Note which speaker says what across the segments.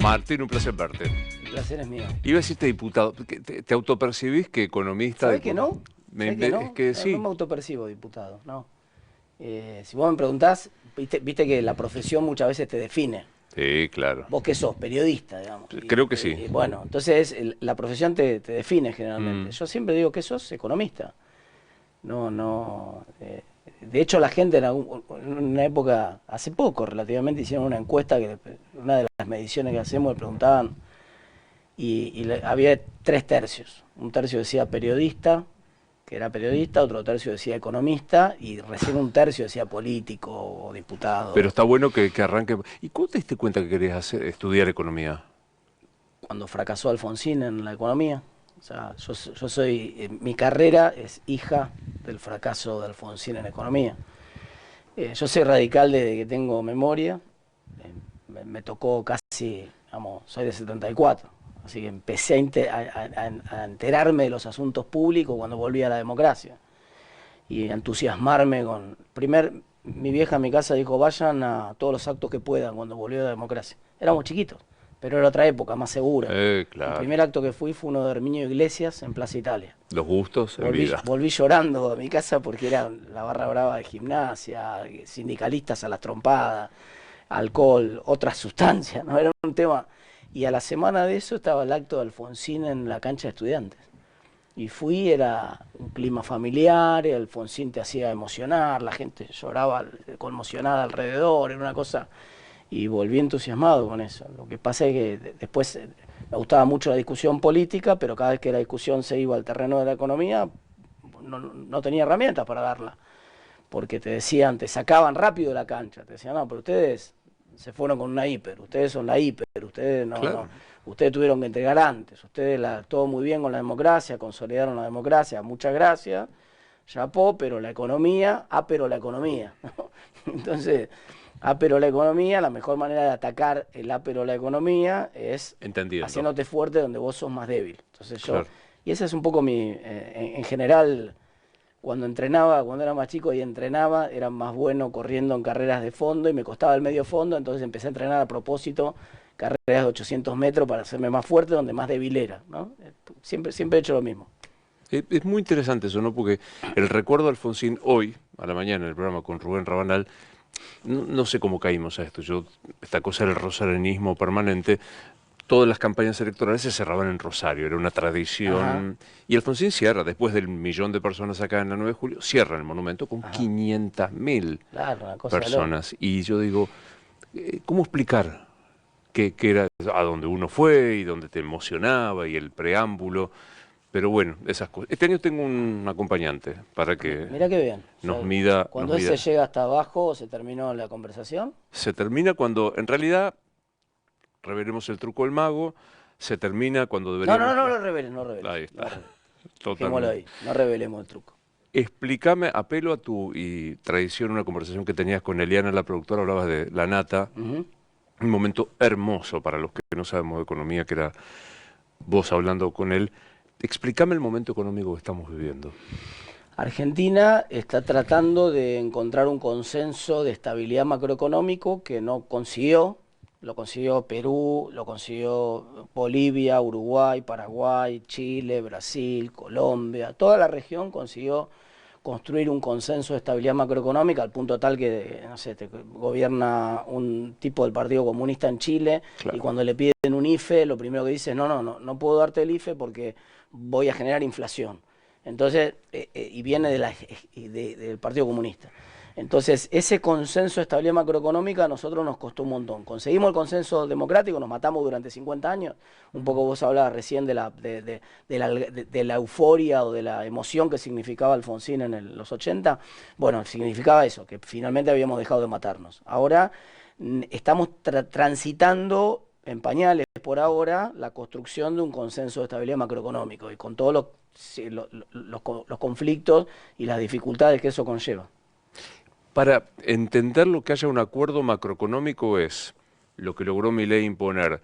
Speaker 1: Martín, un placer verte.
Speaker 2: El placer es mío.
Speaker 1: Iba a decirte diputado. ¿Te autopercibís que economista?
Speaker 2: ¿Sabés que no? ¿Sabés que no?
Speaker 1: Es que
Speaker 2: No,
Speaker 1: sí.
Speaker 2: no me autopercibo diputado, no. Si vos me preguntás, viste que la profesión muchas veces te define.
Speaker 1: Sí, claro.
Speaker 2: ¿Vos qué sos? Periodista, digamos.
Speaker 1: Creo que sí.
Speaker 2: Bueno, entonces la profesión te define generalmente. Yo siempre digo que sos economista. No. De hecho, la gente en una época, hace poco relativamente, hicieron una encuesta, que una de las mediciones que hacemos le preguntaban, y había 3 tercios. Un tercio decía periodista, que era periodista, otro tercio decía economista, y recién un tercio decía político o diputado.
Speaker 1: Pero está bueno que arranque. ¿Y cuándo te diste cuenta que querías estudiar economía?
Speaker 2: Cuando fracasó Alfonsín en la economía. O sea, yo soy, mi carrera es hija del fracaso de Alfonsín en economía. Yo soy radical desde que tengo memoria. Me tocó casi, vamos, soy de 74. Así que empecé a enterarme de los asuntos públicos cuando volví a la democracia. Y a entusiasmarme con... Mi vieja en mi casa dijo, vayan a todos los actos que puedan cuando volvió a la democracia. Éramos chiquitos, pero era otra época, más segura.
Speaker 1: Claro.
Speaker 2: El primer acto que fui fue uno de Herminio Iglesias en Plaza Italia.
Speaker 1: Los gustos en vida.
Speaker 2: Volví llorando a mi casa porque era la barra brava de gimnasia, sindicalistas a las trompadas, alcohol, otras sustancias, ¿no? Era un tema... Y a la semana de eso estaba el acto de Alfonsín en la cancha de Estudiantes. Y fui, era un clima familiar, Alfonsín te hacía emocionar, la gente lloraba conmocionada alrededor, era una cosa... Y volví entusiasmado con eso. Lo que pasa es que después me gustaba mucho la discusión política, pero cada vez que la discusión se iba al terreno de la economía, no tenía herramientas para darla. Porque te decían, te sacaban rápido de la cancha, te decían, no, pero ustedes se fueron con una hiper, ustedes son la hiper, ustedes
Speaker 1: Claro.
Speaker 2: ustedes tuvieron que entregar antes, ustedes todo muy bien con la democracia, consolidaron la democracia, muchas gracias, chapó, pero la economía, pero la economía. Entonces, pero la economía, la mejor manera de atacar el pero la economía es haciéndote fuerte donde vos sos más débil. Entonces
Speaker 1: Claro.
Speaker 2: y ese es un poco en general... Cuando entrenaba, cuando era más chico y entrenaba, era más bueno corriendo en carreras de fondo y me costaba el medio fondo, entonces empecé a entrenar a propósito carreras de 800 metros para hacerme más fuerte, donde más débil era, ¿no? Siempre he hecho lo mismo.
Speaker 1: Es muy interesante eso, ¿no? Porque el recuerdo de Alfonsín hoy, a la mañana, en el programa con Rubén Rabanal, no sé cómo caímos a esto. Esta cosa del rosarianismo permanente, todas las campañas electorales se cerraban en Rosario, era una tradición.
Speaker 2: Ajá.
Speaker 1: Y Alfonsín cierra, después del 1.000.000 de personas acá en la 9 de julio, cierra el monumento con 500.000 personas. Y yo digo, ¿cómo explicar qué era a donde uno fue y donde te emocionaba y el preámbulo? Pero bueno, esas cosas. Este año tengo un acompañante para que
Speaker 2: Mirá qué bien.
Speaker 1: nos mida.
Speaker 2: Cuando él se llega hasta abajo, ¿se terminó la conversación?
Speaker 1: Se termina cuando, en realidad, revelemos el truco del mago, se termina cuando deberíamos...
Speaker 2: No lo reveles, no reveles.
Speaker 1: Ahí está.
Speaker 2: Dejémoslo ahí, no revelemos el truco.
Speaker 1: Explícame, apelo a tu tradición, una conversación que tenías con Eliana, la productora, hablabas de la nata, un momento hermoso para los que no sabemos de economía, que era vos hablando con él. Explícame el momento económico que estamos viviendo.
Speaker 2: Argentina está tratando de encontrar un consenso de estabilidad macroeconómico que no consiguió. Lo consiguió Perú, lo consiguió Bolivia, Uruguay, Paraguay, Chile, Brasil, Colombia. Toda la región consiguió construir un consenso de estabilidad macroeconómica al punto tal que, no sé, gobierna un tipo del Partido Comunista en Chile. Claro. Y cuando le piden un IFE, lo primero que dice es, no puedo darte el IFE porque voy a generar inflación. Entonces, y viene del Partido Comunista. Entonces, ese consenso de estabilidad macroeconómica a nosotros nos costó un montón. Conseguimos el consenso democrático, nos matamos durante 50 años. Un poco vos hablabas recién de la euforia o de la emoción que significaba Alfonsín en los 80. Bueno, significaba eso, que finalmente habíamos dejado de matarnos. Ahora estamos transitando en pañales por ahora la construcción de un consenso de estabilidad macroeconómico y con todos los conflictos y las dificultades que eso conlleva.
Speaker 1: Para entender lo que haya un acuerdo macroeconómico es lo que logró Milei imponer.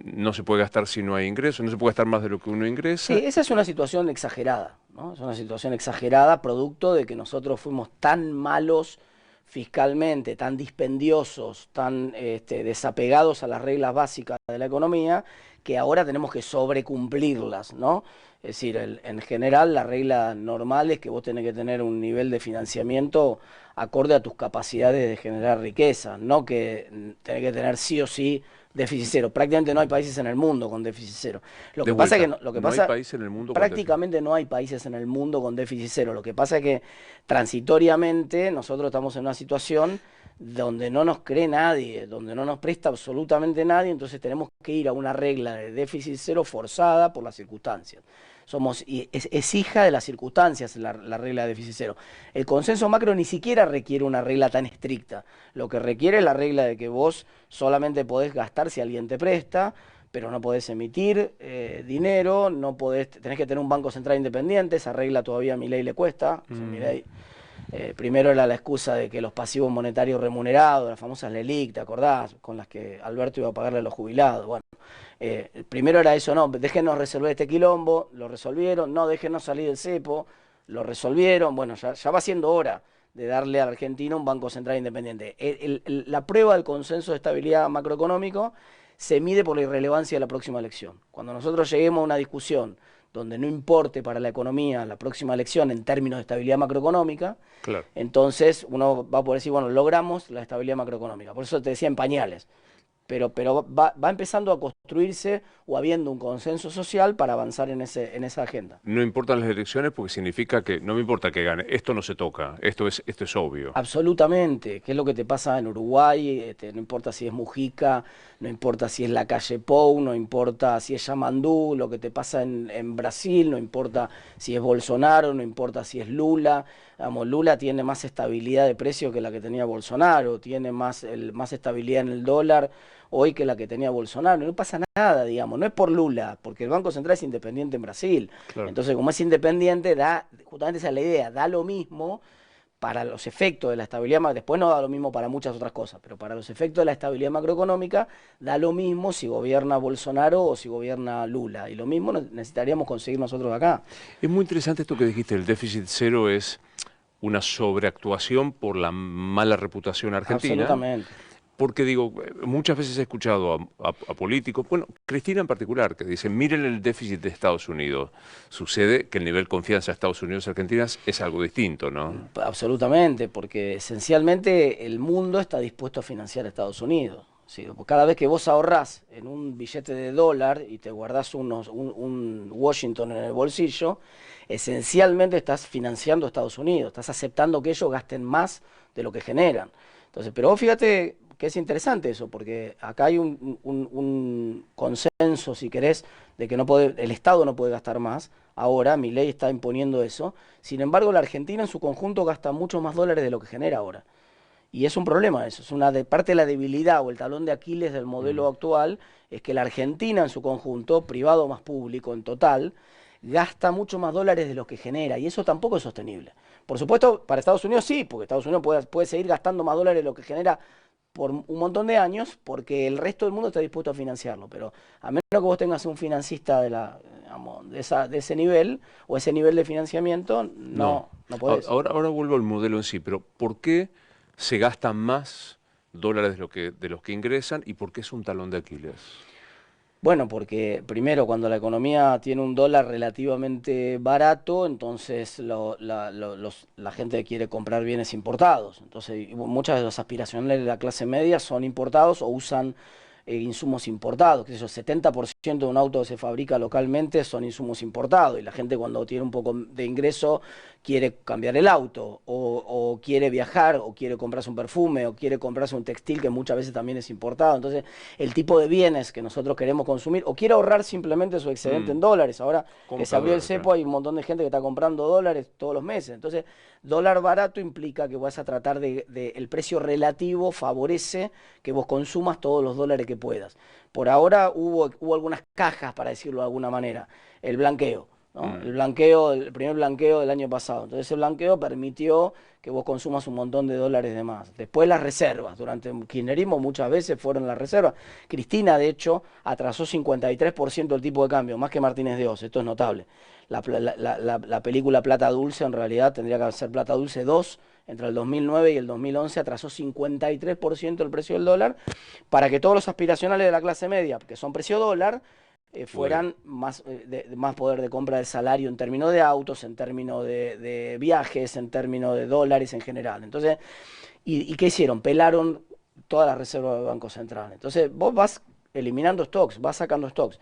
Speaker 1: No se puede gastar si no hay ingresos, no se puede gastar más de lo que uno ingresa.
Speaker 2: Sí, esa es una situación exagerada, ¿no? Es una situación exagerada producto de que nosotros fuimos tan malos fiscalmente, tan dispendiosos, tan desapegados a las reglas básicas de la economía, que ahora tenemos que sobrecumplirlas, ¿no? Es decir, en general la regla normal es que vos tenés que tener un nivel de financiamiento acorde a tus capacidades de generar riqueza, no que tenés que tener sí o sí déficit cero. Prácticamente no hay países en el mundo con déficit cero. Lo que pasa es que
Speaker 1: no hay país en el mundo
Speaker 2: prácticamente no hay países en el mundo con déficit cero. Lo que pasa es que transitoriamente nosotros estamos en una situación donde no nos cree nadie, donde no nos presta absolutamente nadie, entonces tenemos que ir a una regla de déficit cero forzada por las circunstancias. Es hija de las circunstancias la regla de déficit cero. El consenso macro ni siquiera requiere una regla tan estricta. Lo que requiere es la regla de que vos solamente podés gastar si alguien te presta, pero no podés emitir dinero, tenés que tener un banco central independiente. Esa regla todavía a Milei le cuesta. O sea, Milei, primero era la excusa de que los pasivos monetarios remunerados, las famosas LELIC, ¿te acordás? Con las que Alberto iba a pagarle a los jubilados. Bueno, primero era eso, no, déjenos resolver este quilombo, lo resolvieron, no, déjenos salir del cepo, lo resolvieron. Bueno, ya va siendo hora de darle a la Argentina un banco central independiente. La prueba del consenso de estabilidad macroeconómico se mide por la irrelevancia de la próxima elección. Cuando nosotros lleguemos a una discusión donde no importe para la economía la próxima elección en términos de estabilidad macroeconómica, claro, entonces uno va a poder decir, bueno, logramos la estabilidad macroeconómica. Por eso te decía en pañales. Pero va empezando a construirse o habiendo un consenso social para avanzar en esa agenda.
Speaker 1: No importan las elecciones porque significa que no me importa que gane, esto no se toca, esto es obvio.
Speaker 2: Absolutamente, ¿qué es lo que te pasa en Uruguay? No importa si es Mujica, no importa si es la calle Pou, no importa si es Yamandú, lo que te pasa en Brasil, no importa si es Bolsonaro, no importa si es Lula. Vamos, Lula tiene más estabilidad de precio que la que tenía Bolsonaro, tiene más estabilidad en el dólar hoy que la que tenía Bolsonaro. No pasa nada, digamos, no es por Lula, porque el Banco Central es independiente en Brasil. Claro. Entonces, como es independiente, justamente esa es la idea, da lo mismo para los efectos de la estabilidad, después no da lo mismo para muchas otras cosas, pero para los efectos de la estabilidad macroeconómica da lo mismo si gobierna Bolsonaro o si gobierna Lula, y lo mismo necesitaríamos conseguir nosotros acá.
Speaker 1: Es muy interesante esto que dijiste, el déficit cero es una sobreactuación por la mala reputación argentina.
Speaker 2: Absolutamente.
Speaker 1: Porque digo, muchas veces he escuchado a políticos, bueno, Cristina en particular, que dicen, miren el déficit de Estados Unidos. Sucede que el nivel de confianza de Estados Unidos y Argentina es algo distinto, ¿no?
Speaker 2: Absolutamente, porque esencialmente el mundo está dispuesto a financiar a Estados Unidos. ¿Sí? Cada vez que vos ahorrás en un billete de dólar y te guardás un Washington en el bolsillo, esencialmente estás financiando a Estados Unidos, estás aceptando que ellos gasten más de lo que generan. Entonces, pero vos fíjate que es interesante eso, porque acá hay un consenso, si querés, de que el Estado no puede gastar más. Ahora, Milei está imponiendo eso. Sin embargo, la Argentina en su conjunto gasta mucho más dólares de lo que genera ahora. Y es un problema eso, es parte de la debilidad o el talón de Aquiles del modelo actual, es que la Argentina en su conjunto, privado más público en total, gasta mucho más dólares de lo que genera, y eso tampoco es sostenible. Por supuesto, para Estados Unidos sí, porque Estados Unidos puede seguir gastando más dólares de lo que genera por un montón de años, porque el resto del mundo está dispuesto a financiarlo, pero a menos que vos tengas un financista de ese nivel, o ese nivel de financiamiento, no podés.
Speaker 1: Ahora vuelvo al modelo en sí, pero ¿por qué se gastan más dólares de los que ingresan y por qué es un talón de Aquiles?
Speaker 2: Bueno, porque primero cuando la economía tiene un dólar relativamente barato, entonces la gente quiere comprar bienes importados. Entonces muchas de las aspiraciones de la clase media son importados o usan insumos importados, que es el 70% de un auto que se fabrica localmente son insumos importados, y la gente cuando tiene un poco de ingreso quiere cambiar el auto, o quiere viajar, o quiere comprarse un perfume, o quiere comprarse un textil que muchas veces también es importado. Entonces el tipo de bienes que nosotros queremos consumir, o quiere ahorrar simplemente su excedente en dólares. Ahora que se abrió el cepo hay un montón de gente que está comprando dólares todos los meses. Entonces dólar barato implica que vas a tratar el precio relativo favorece que vos consumas todos los dólares que puedas. Por ahora hubo algunas cajas, para decirlo de alguna manera, el blanqueo, ¿no? El primer blanqueo del año pasado. Entonces ese blanqueo permitió que vos consumas un montón de dólares de más. Después las reservas, durante el kirchnerismo muchas veces fueron las reservas. Cristina, de hecho, atrasó 53% el tipo de cambio, más que Martínez de Oz, esto es notable. La película Plata Dulce en realidad tendría que ser Plata Dulce 2, entre el 2009 y el 2011 atrasó 53% el precio del dólar para que todos los aspiracionales de la clase media, que son precio dólar, fueran más, más poder de compra del salario en términos de autos, en términos de viajes, en términos de dólares en general. Entonces, ¿y qué hicieron? Pelaron todas las reservas del Banco Central. Entonces, vos vas eliminando stocks, vas sacando stocks.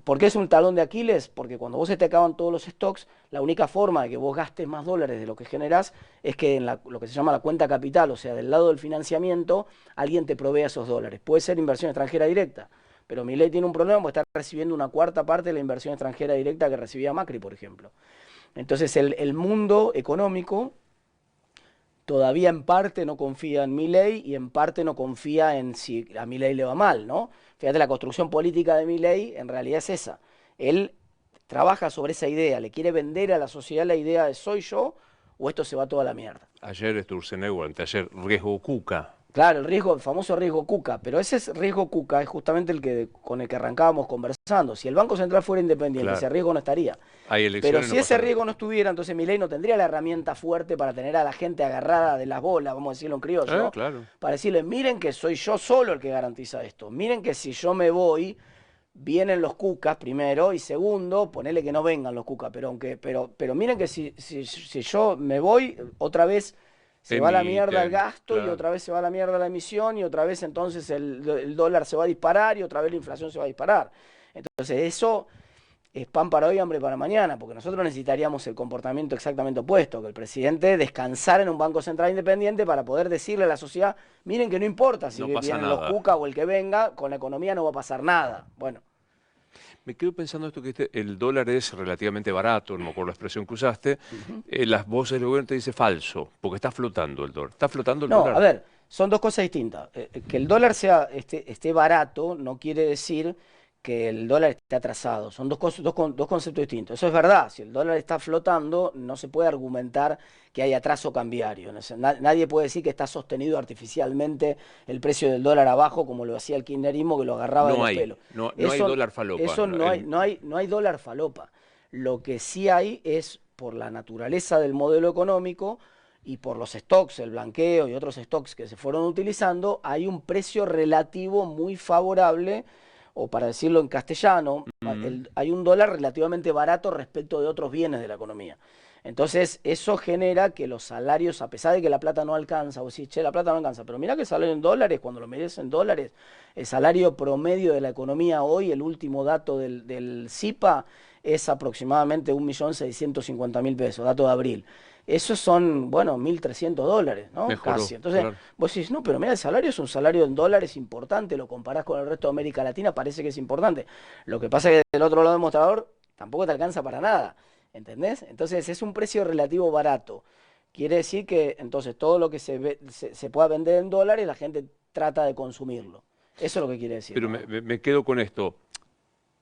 Speaker 2: ¿Por qué es un talón de Aquiles? Porque cuando vos se te acaban todos los stocks, la única forma de que vos gastes más dólares de lo que generás es que en lo que se llama la cuenta capital, o sea, del lado del financiamiento, alguien te provea esos dólares. Puede ser inversión extranjera directa, pero Milei tiene un problema porque está recibiendo una cuarta parte de la inversión extranjera directa que recibía Macri, por ejemplo. Entonces el mundo económico todavía en parte no confía en Milei y en parte no confía en si a Milei le va mal, ¿no? Fíjate, la construcción política de Milei en realidad es esa. Él trabaja sobre esa idea, le quiere vender a la sociedad la idea de soy yo o esto se va toda la mierda.
Speaker 1: Ayer Sturzenegger, anteayer riesgo Cuca.
Speaker 2: Claro, el famoso riesgo Cuca, pero ese riesgo Cuca es justamente con el que arrancábamos conversando. Si el Banco Central fuera independiente, ese riesgo no estaría. Pero si ese riesgo no estuviera, entonces Milei no tendría la herramienta fuerte para tener a la gente agarrada de las bolas, vamos a decirlo en criollo, ¿no?
Speaker 1: Claro.
Speaker 2: Para decirle, miren que soy yo solo el que garantiza esto. Miren que si yo me voy, vienen los Cucas primero, y segundo, ponele que no vengan los Cucas, pero miren que si yo me voy, otra vez se va a la mierda el gasto, y otra vez se va a la mierda la emisión, y otra vez entonces el dólar se va a disparar, y otra vez la inflación se va a disparar. Entonces eso es pan para hoy, hambre para mañana, porque nosotros necesitaríamos el comportamiento exactamente opuesto, que el presidente descansara en un Banco Central independiente para poder decirle a la sociedad, miren que no importa si vienen los Cuca o el que venga, con la economía no va a pasar nada. Bueno.
Speaker 1: Me quedo pensando esto que el dólar es relativamente barato, no me acuerdo la expresión que usaste. Las voces del gobierno te dicen falso, porque está flotando el dólar. ¿Está flotando el dólar?
Speaker 2: No, a ver, son dos cosas distintas. Que el dólar esté barato no quiere decir que el dólar esté atrasado. Son dos conceptos distintos. Eso es verdad. Si el dólar está flotando, no se puede argumentar que hay atraso cambiario. Nadie puede decir que está sostenido artificialmente el precio del dólar abajo, como lo hacía el kirchnerismo, que lo agarraba de los pelos.
Speaker 1: No hay dólar falopa.
Speaker 2: Eso no hay dólar falopa. Lo que sí hay es, por la naturaleza del modelo económico y por los stocks, el blanqueo y otros stocks que se fueron utilizando, hay un precio relativo muy favorable, o para decirlo en castellano, hay un dólar relativamente barato respecto de otros bienes de la economía. Entonces, eso genera que los salarios, a pesar de que la plata no alcanza, o decís, che, la plata no alcanza, pero mirá que el salario en dólares, cuando lo medís en dólares, el salario promedio de la economía hoy, el último dato del CIPA, es aproximadamente 1.650.000 pesos, dato de abril. Esos son, bueno, 1.300 dólares, ¿no?
Speaker 1: Mejoró,
Speaker 2: casi. Entonces,
Speaker 1: claro.
Speaker 2: Vos decís, no, pero mira, el salario es un salario en dólares importante, lo comparás con el resto de América Latina, parece que es importante. Lo que pasa es que del otro lado del mostrador tampoco te alcanza para nada, ¿entendés? Entonces, es un precio relativo barato. Quiere decir que, entonces, todo lo que se pueda vender en dólares, la gente trata de consumirlo. Eso es lo que quiere decir.
Speaker 1: Pero
Speaker 2: ¿no?
Speaker 1: me quedo con esto.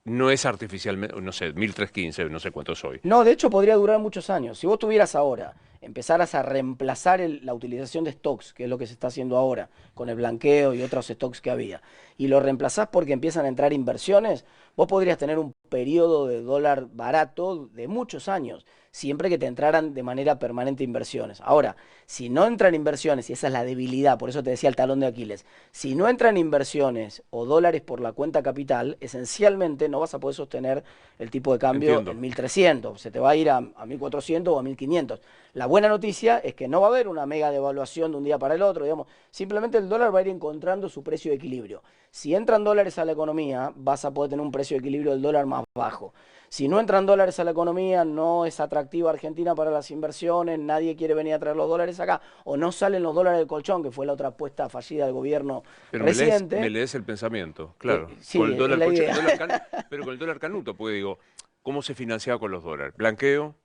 Speaker 1: No es artificialmente, no sé, 1315, no sé cuánto soy.
Speaker 2: No, de hecho podría durar muchos años. Si vos tuvieras ahora, empezaras a reemplazar la utilización de stocks, que es lo que se está haciendo ahora, con el blanqueo y otros stocks que había, y lo reemplazás porque empiezan a entrar inversiones, vos podrías tener un periodo de dólar barato de muchos años, siempre que te entraran de manera permanente inversiones. Ahora, si no entran inversiones, y esa es la debilidad, por eso te decía el talón de Aquiles, si no entran inversiones o dólares por la cuenta capital, esencialmente no vas a poder sostener el tipo de cambio en 1.300, se te va a ir a 1.400 o a 1.500. La buena noticia es que no va a haber una mega devaluación de un día para el otro, digamos, simplemente el dólar va a ir encontrando su precio de equilibrio. Si entran dólares a la economía, vas a poder tener un precio de equilibrio del dólar más bajo. Si no entran dólares a la economía, no es atractiva Argentina para las inversiones, nadie quiere venir a traer los dólares acá, o no salen los dólares del colchón, que fue la otra apuesta fallida del gobierno reciente.
Speaker 1: Me lees el pensamiento, claro.
Speaker 2: Sí,
Speaker 1: con el dólar colchón,
Speaker 2: idea.
Speaker 1: pero con el dólar canuto, porque digo, ¿cómo se financiaba con los dólares? Blanqueo,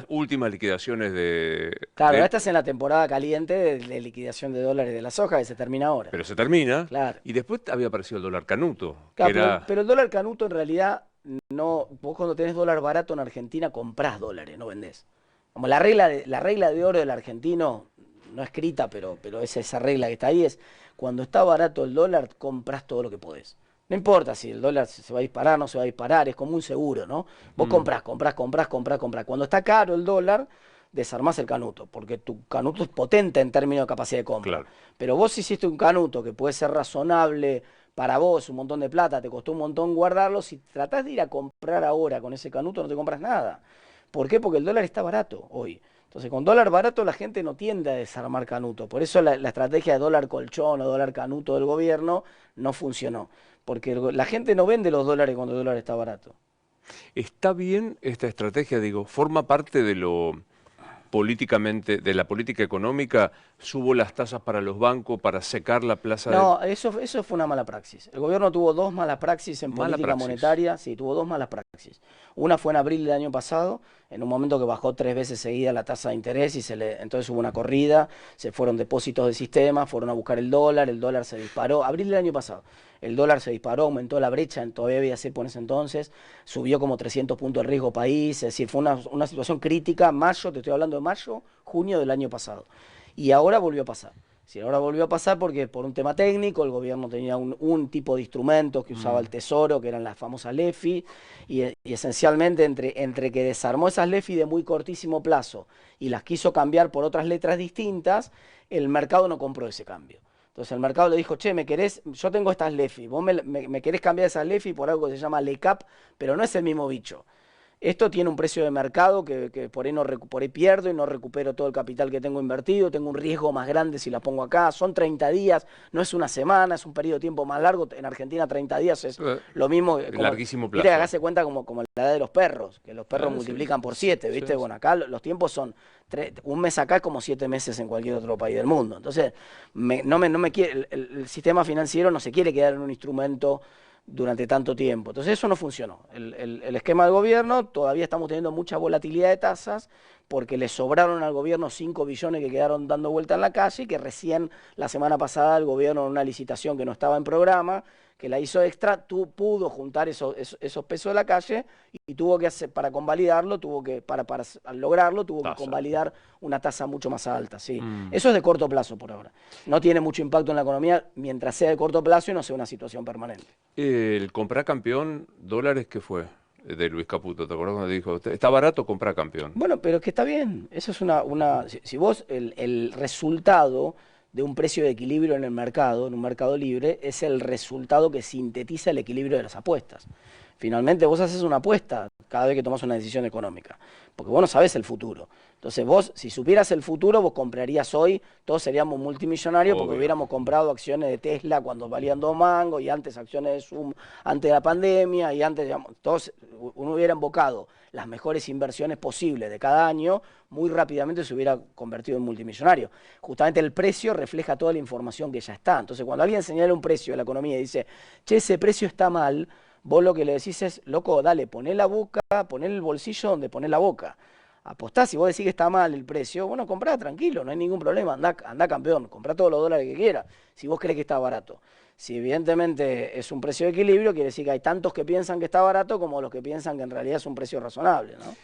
Speaker 1: últimas liquidaciones de...
Speaker 2: Claro, esta es en la temporada caliente de liquidación de dólares de la soja, que se termina ahora.
Speaker 1: Pero se termina,
Speaker 2: claro.
Speaker 1: Y después había aparecido el dólar canuto.
Speaker 2: Claro, que pero el dólar canuto en realidad... No, vos cuando tenés dólar barato en Argentina comprás dólares, no vendés. Como la regla de oro del argentino, no escrita, pero es esa regla que está ahí, es cuando está barato el dólar, compras todo lo que podés. No importa si el dólar se va a disparar, no se va a disparar, es como un seguro, ¿no? Vos comprás. Cuando está caro el dólar, desarmás el canuto, porque tu canuto es potente en términos de capacidad de compra.
Speaker 1: Claro.
Speaker 2: Pero vos hiciste un canuto que puede ser razonable para vos, un montón de plata, te costó un montón guardarlo, si tratás de ir a comprar ahora con ese canuto no te compras nada. ¿Por qué? Porque el dólar está barato hoy. Entonces, con dólar barato la gente no tiende a desarmar canuto. Por eso la estrategia de dólar colchón o dólar canuto del gobierno no funcionó. Porque la gente no vende los dólares cuando el dólar está barato.
Speaker 1: Está bien esta estrategia, digo, forma parte de lo políticamente, de la política económica, subo las tasas para los bancos para secar la plaza de...
Speaker 2: No, eso fue una mala praxis. El gobierno tuvo dos malas praxis en
Speaker 1: Mala
Speaker 2: política
Speaker 1: praxis.
Speaker 2: monetaria, sí, tuvo dos malas praxis. Una fue en abril del año pasado, en un momento que bajó 3 veces seguida la tasa de interés y entonces hubo una corrida, se fueron depósitos del sistema, fueron a buscar el dólar se disparó, abril del año pasado. El dólar se disparó, aumentó la brecha, todavía había cepo en ese entonces, subió como 300 puntos de riesgo país, es decir, fue una situación crítica, mayo, te estoy hablando de mayo, junio del año pasado. Y ahora volvió a pasar. Sí, ahora volvió a pasar porque por un tema técnico el gobierno tenía un tipo de instrumentos que usaba el Tesoro, que eran las famosas LEFI, y esencialmente entre que desarmó esas LEFI de muy cortísimo plazo y las quiso cambiar por otras letras distintas, el mercado no compró ese cambio. Entonces el mercado le dijo, che, yo tengo estas LEFI, vos me querés cambiar esas LEFI por algo que se llama LECAP, pero no es el mismo bicho. Esto tiene un precio de mercado que por ahí pierdo y no recupero todo el capital que tengo invertido, tengo un riesgo más grande si la pongo acá, son 30 días, no es una semana, es un periodo de tiempo más largo, en Argentina 30 días es lo mismo.
Speaker 1: Larguísimo plazo.
Speaker 2: Viste que acá se cuenta como la edad de los perros, que los perros multiplican por 7, ¿viste? Sí. Bueno, acá los tiempos son, un mes acá es como 7 meses en cualquier otro país del mundo. Entonces, el sistema financiero no se quiere quedar en un instrumento durante tanto tiempo. Entonces eso no funcionó. El esquema del gobierno, todavía estamos teniendo mucha volatilidad de tasas porque le sobraron al gobierno 5 billones que quedaron dando vuelta en la calle y que recién la semana pasada el gobierno en una licitación que no estaba en programa, que la hizo extra, pudo juntar esos pesos de la calle y tuvo que hacer, para convalidarlo, para lograrlo, tuvo que convalidar una tasa mucho más alta. Sí. Eso es de corto plazo por ahora. No tiene mucho impacto en la economía mientras sea de corto plazo y no sea una situación permanente.
Speaker 1: El comprar campeón, dólares, ¿qué fue? De Luis Caputo, ¿te acuerdas cuando dijo, está barato comprar campeón?
Speaker 2: Bueno, pero es que está bien. Eso es si vos, el resultado de un precio de equilibrio en el mercado, en un mercado libre, es el resultado que sintetiza el equilibrio de las apuestas. Finalmente vos haces una apuesta cada vez que tomás una decisión económica, porque vos no sabés el futuro. Entonces vos, si supieras el futuro, vos comprarías hoy, todos seríamos multimillonarios porque hubiéramos comprado acciones de Tesla cuando valían 2 mangos y antes acciones de Zoom antes de la pandemia y antes, digamos, todos, uno hubiera invocado las mejores inversiones posibles de cada año, muy rápidamente se hubiera convertido en multimillonario. Justamente el precio refleja toda la información que ya está. Entonces cuando alguien señala un precio de la economía y dice, che, ese precio está mal, vos lo que le decís es, loco, dale, poné la boca, poné el bolsillo donde ponés la boca. Apostá, si vos decís que está mal el precio, bueno, comprá tranquilo, no hay ningún problema, andá campeón, comprá todos los dólares que quieras, si vos crees que está barato. Si evidentemente es un precio de equilibrio, quiere decir que hay tantos que piensan que está barato como los que piensan que en realidad es un precio razonable, ¿no?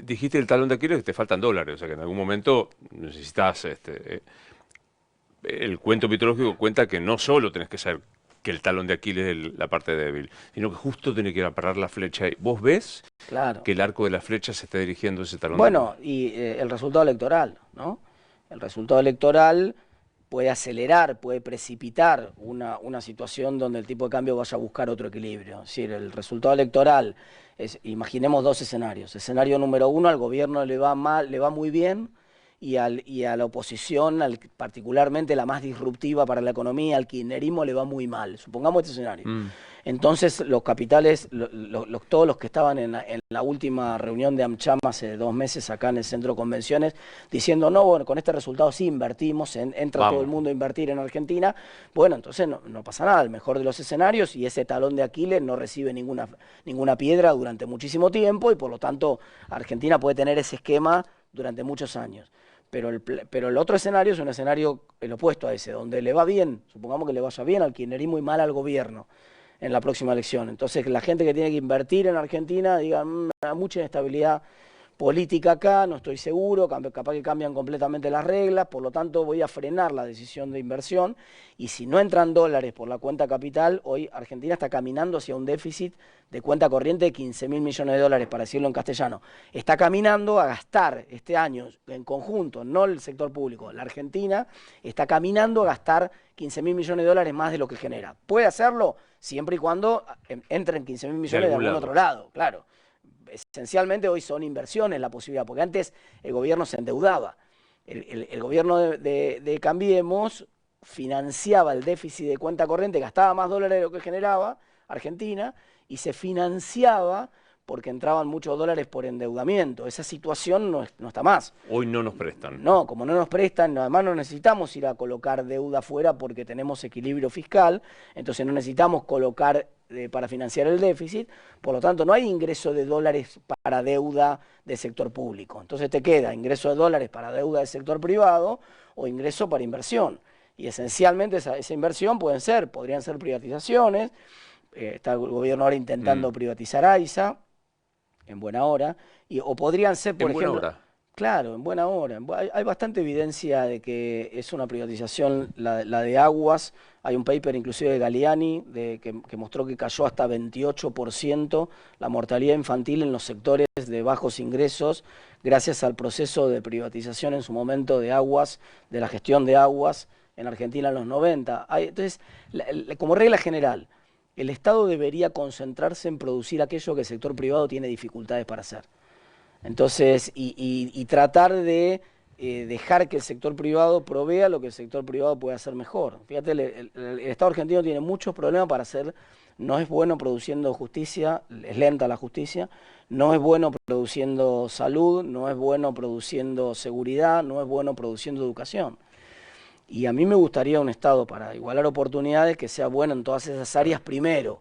Speaker 1: Dijiste el talón de Aquiles que te faltan dólares, o sea que en algún momento necesitas, el cuento mitológico cuenta que no solo tenés que saber que el talón de Aquiles es la parte débil, sino que justo tiene que ir a parar la flecha. ¿Vos ves que el arco de la flecha se está dirigiendo a ese talón de Aquiles?
Speaker 2: Bueno, y el resultado electoral, ¿no? El resultado electoral puede acelerar, puede precipitar una situación donde el tipo de cambio vaya a buscar otro equilibrio. Es decir, el resultado electoral, imaginemos dos escenarios. Escenario número 1, al gobierno le va muy bien, y a la oposición, particularmente la más disruptiva para la economía, al kirchnerismo le va muy mal. Supongamos este escenario. Entonces los capitales, todos los que estaban en la última reunión de AmCham hace 2 meses acá en el centro de convenciones, diciendo, no, bueno, con este resultado sí invertimos, entra todo el mundo a invertir en Argentina, bueno, entonces no pasa nada, el mejor de los escenarios, y ese talón de Aquiles no recibe ninguna piedra durante muchísimo tiempo, y por lo tanto Argentina puede tener ese esquema durante muchos años. Pero el otro escenario es un escenario el opuesto a ese, donde le va bien, supongamos que le vaya bien al kirchnerismo y mal al gobierno en la próxima elección. Entonces la gente que tiene que invertir en Argentina diga, mucha inestabilidad política acá, no estoy seguro, capaz que cambian completamente las reglas, por lo tanto voy a frenar la decisión de inversión y si no entran dólares por la cuenta capital, hoy Argentina está caminando hacia un déficit de cuenta corriente de 15.000 millones de dólares, para decirlo en castellano. Está caminando a gastar este año en conjunto, no el sector público, la Argentina está caminando a gastar 15.000 millones de dólares más de lo que genera. Puede hacerlo siempre y cuando entren 15.000 millones de algún otro lado, claro. Esencialmente hoy son inversiones la posibilidad, porque antes el gobierno se endeudaba. El gobierno de Cambiemos financiaba el déficit de cuenta corriente, gastaba más dólares de lo que generaba Argentina y se financiaba porque entraban muchos dólares por endeudamiento. Esa situación no está más.
Speaker 1: Hoy no nos prestan.
Speaker 2: No, como no nos prestan, además no necesitamos ir a colocar deuda afuera porque tenemos equilibrio fiscal, entonces no necesitamos colocar para financiar el déficit, por lo tanto no hay ingreso de dólares para deuda del sector público. Entonces te queda ingreso de dólares para deuda del sector privado o ingreso para inversión. Y esencialmente esa inversión podrían ser privatizaciones. Está el gobierno ahora intentando privatizar AISA, en buena hora, o podrían ser, por ejemplo...
Speaker 1: buena hora.
Speaker 2: Claro, en buena hora. Hay bastante evidencia de que es una privatización la de aguas. Hay un paper inclusive de Galiani que mostró que cayó hasta 28% la mortalidad infantil en los sectores de bajos ingresos gracias al proceso de privatización en su momento de aguas, de la gestión de aguas en Argentina en los 90. Entonces, como regla general, el Estado debería concentrarse en producir aquello que el sector privado tiene dificultades para hacer. Entonces, y tratar de dejar que el sector privado provea lo que el sector privado puede hacer mejor. Fíjate, el Estado argentino tiene muchos problemas para hacer, no es bueno produciendo justicia, es lenta la justicia, no es bueno produciendo salud, no es bueno produciendo seguridad, no es bueno produciendo educación. Y a mí me gustaría un Estado para igualar oportunidades que sea bueno en todas esas áreas primero.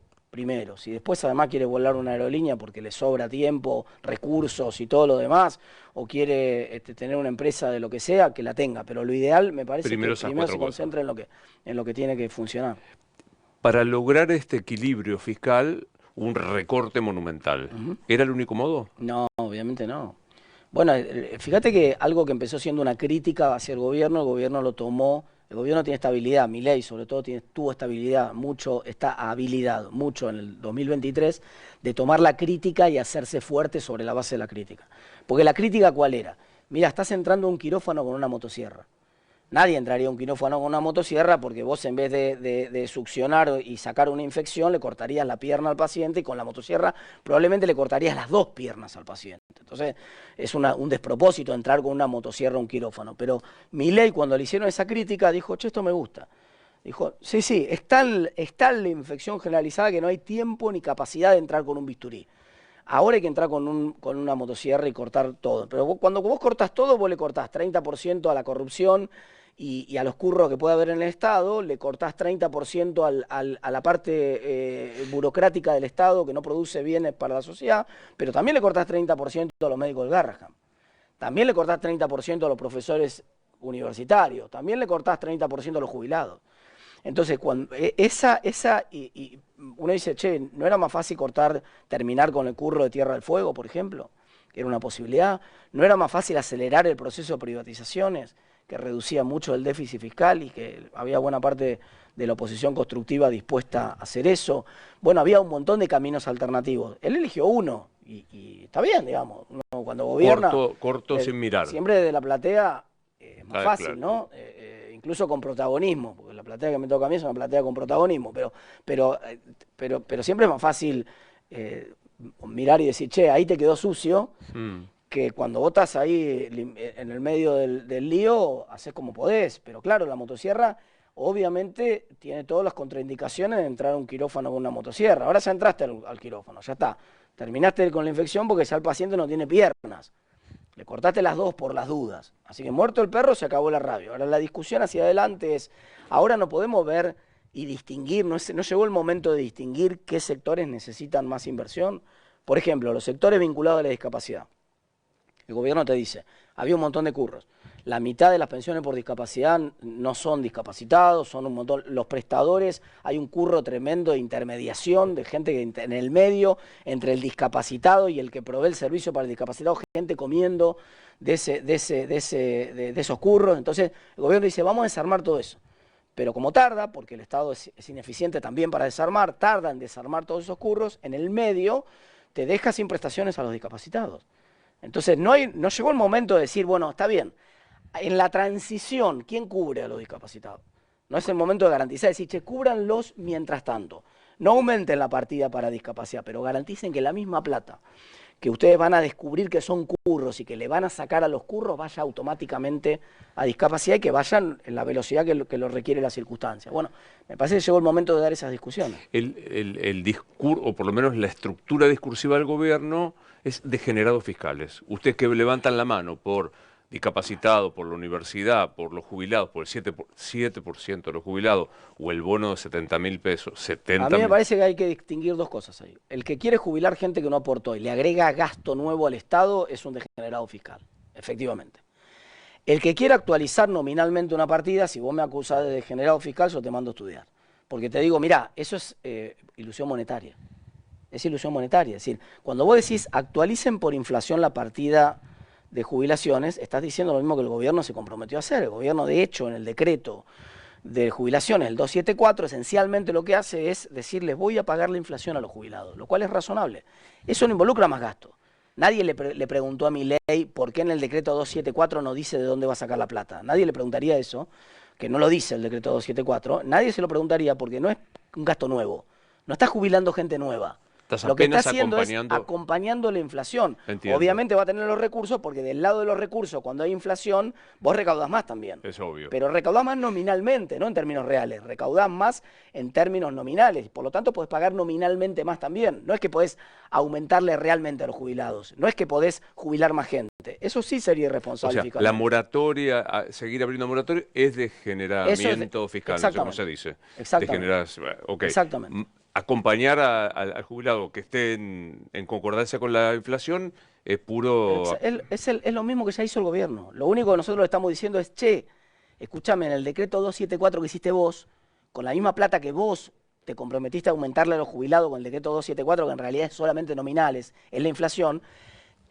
Speaker 2: Si después además quiere volar una aerolínea porque le sobra tiempo, recursos y todo lo demás, o quiere tener una empresa de lo que sea, que la tenga. Pero lo ideal me parece que primero se concentre en lo que tiene que funcionar.
Speaker 1: Para lograr este equilibrio fiscal, un recorte monumental. ¿Era el único modo?
Speaker 2: No, obviamente no. Bueno, fíjate que algo que empezó siendo una crítica hacia el gobierno lo tomó. El gobierno tiene estabilidad, Milei sobre todo tuvo estabilidad, está habilitado mucho en el 2023 de tomar la crítica y hacerse fuerte sobre la base de la crítica. Porque la crítica ¿cuál era? Mira, estás entrando a un quirófano con una motosierra. Nadie entraría a un quirófano con una motosierra porque vos en vez de succionar y sacar una infección le cortarías la pierna al paciente y con la motosierra probablemente le cortarías las dos piernas al paciente. Entonces es un despropósito entrar con una motosierra a un quirófano. Pero Milei cuando le hicieron esa crítica dijo, che, esto me gusta. Dijo, sí, está la infección generalizada que no hay tiempo ni capacidad de entrar con un bisturí. Ahora hay que entrar con una motosierra y cortar todo. Pero cuando vos cortás todo, vos le cortás 30% a la corrupción y a los curros que puede haber en el Estado, le cortás 30% a la parte burocrática del Estado que no produce bienes para la sociedad, pero también le cortás 30% a los médicos del Garrahan. También le cortás 30% a los profesores universitarios. También le cortás 30% a los jubilados. Entonces, cuando uno dice, che, ¿no era más fácil terminar con el curro de Tierra del Fuego, por ejemplo? Que era una posibilidad. ¿No era más fácil acelerar el proceso de privatizaciones, que reducía mucho el déficit fiscal y que había buena parte de la oposición constructiva dispuesta a hacer eso? Bueno, había un montón de caminos alternativos. Él eligió uno y está bien, digamos. Uno cuando gobierna...
Speaker 1: Corto sin mirar.
Speaker 2: Siempre desde la platea es más fácil,
Speaker 1: claro.
Speaker 2: ¿no? Incluso con protagonismo, porque la platea que me toca a mí es una platea con protagonismo, pero siempre es más fácil mirar y decir, che, ahí te quedó sucio, que cuando vos estás ahí en el medio del lío, haces como podés. Pero claro, la motosierra obviamente tiene todas las contraindicaciones de entrar a un quirófano con una motosierra. Ahora ya entraste al quirófano, ya está. Terminaste con la infección porque ya el paciente no tiene piernas. Le cortaste las dos por las dudas. Así que muerto el perro se acabó la rabia. Ahora la discusión hacia adelante es, ahora no podemos ver y distinguir, no llegó el momento de distinguir qué sectores necesitan más inversión. Por ejemplo, los sectores vinculados a la discapacidad. El gobierno te dice, había un montón de curros. La mitad de las pensiones por discapacidad no son discapacitados, son un montón. Los prestadores, hay un curro tremendo de intermediación, de gente que en el medio, entre el discapacitado y el que provee el servicio para el discapacitado, gente comiendo de esos curros. Entonces, el gobierno dice, vamos a desarmar todo eso. Pero como tarda, porque el Estado es ineficiente también para desarmar, tarda en desarmar todos esos curros, en el medio te deja sin prestaciones a los discapacitados. Entonces, no llegó el momento de decir, bueno, está bien. En la transición, ¿quién cubre a los discapacitados? No es el momento de garantizar, decir, che, cúbranlos mientras tanto. No aumenten la partida para discapacidad, pero garanticen que la misma plata que ustedes van a descubrir que son curros y que le van a sacar a los curros vaya automáticamente a discapacidad y que vayan en la velocidad que lo requiere la circunstancia. Bueno, me parece que llegó el momento de dar esas discusiones.
Speaker 1: El discurso, o por lo menos la estructura discursiva del gobierno, es de generados fiscales. Ustedes que levantan la mano por discapacitados, por la universidad, por los jubilados, por el 7% de los jubilados, o el bono de 70.000 pesos,
Speaker 2: A mí me parece que hay que distinguir dos cosas ahí. El que quiere jubilar gente que no aportó y le agrega gasto nuevo al Estado es un degenerado fiscal, efectivamente. El que quiere actualizar nominalmente una partida, si vos me acusás de degenerado fiscal, yo te mando a estudiar. Porque te digo, mirá, eso es ilusión monetaria. Es ilusión monetaria. Es decir, cuando vos decís actualicen por inflación la partida de jubilaciones, estás diciendo lo mismo que el gobierno se comprometió a hacer. El gobierno, de hecho, en el decreto de jubilaciones, el 274, esencialmente lo que hace es decirles voy a pagar la inflación a los jubilados, lo cual es razonable. Eso no involucra más gasto. Nadie le preguntó a Milei por qué en el decreto 274 no dice de dónde va a sacar la plata. Nadie le preguntaría eso, que no lo dice el decreto 274. Nadie se lo preguntaría porque no es un gasto nuevo. No está jubilando gente nueva. Lo que está haciendo es acompañando la inflación.
Speaker 1: Entiendo.
Speaker 2: Obviamente va a tener los recursos porque del lado de los recursos, cuando hay inflación, vos recaudás más también.
Speaker 1: Es obvio.
Speaker 2: Pero recaudás más nominalmente, no en términos reales. Recaudás más en términos nominales. Por lo tanto, podés pagar nominalmente más también. No es que podés aumentarle realmente a los jubilados. No es que podés jubilar más gente. Eso sí sería irresponsable.
Speaker 1: O sea, la moratoria, seguir abriendo moratoria, es degeneramiento fiscal, no sé cómo se dice.
Speaker 2: Exactamente.
Speaker 1: Okay.
Speaker 2: Exactamente.
Speaker 1: Acompañar al jubilado que esté en concordancia con la inflación es puro...
Speaker 2: Es lo mismo que ya hizo el gobierno. Lo único que nosotros le estamos diciendo es, che, escúchame, en el decreto 274 que hiciste vos, con la misma plata que vos te comprometiste a aumentarle a los jubilados con el decreto 274, que en realidad es solamente nominales, es la inflación,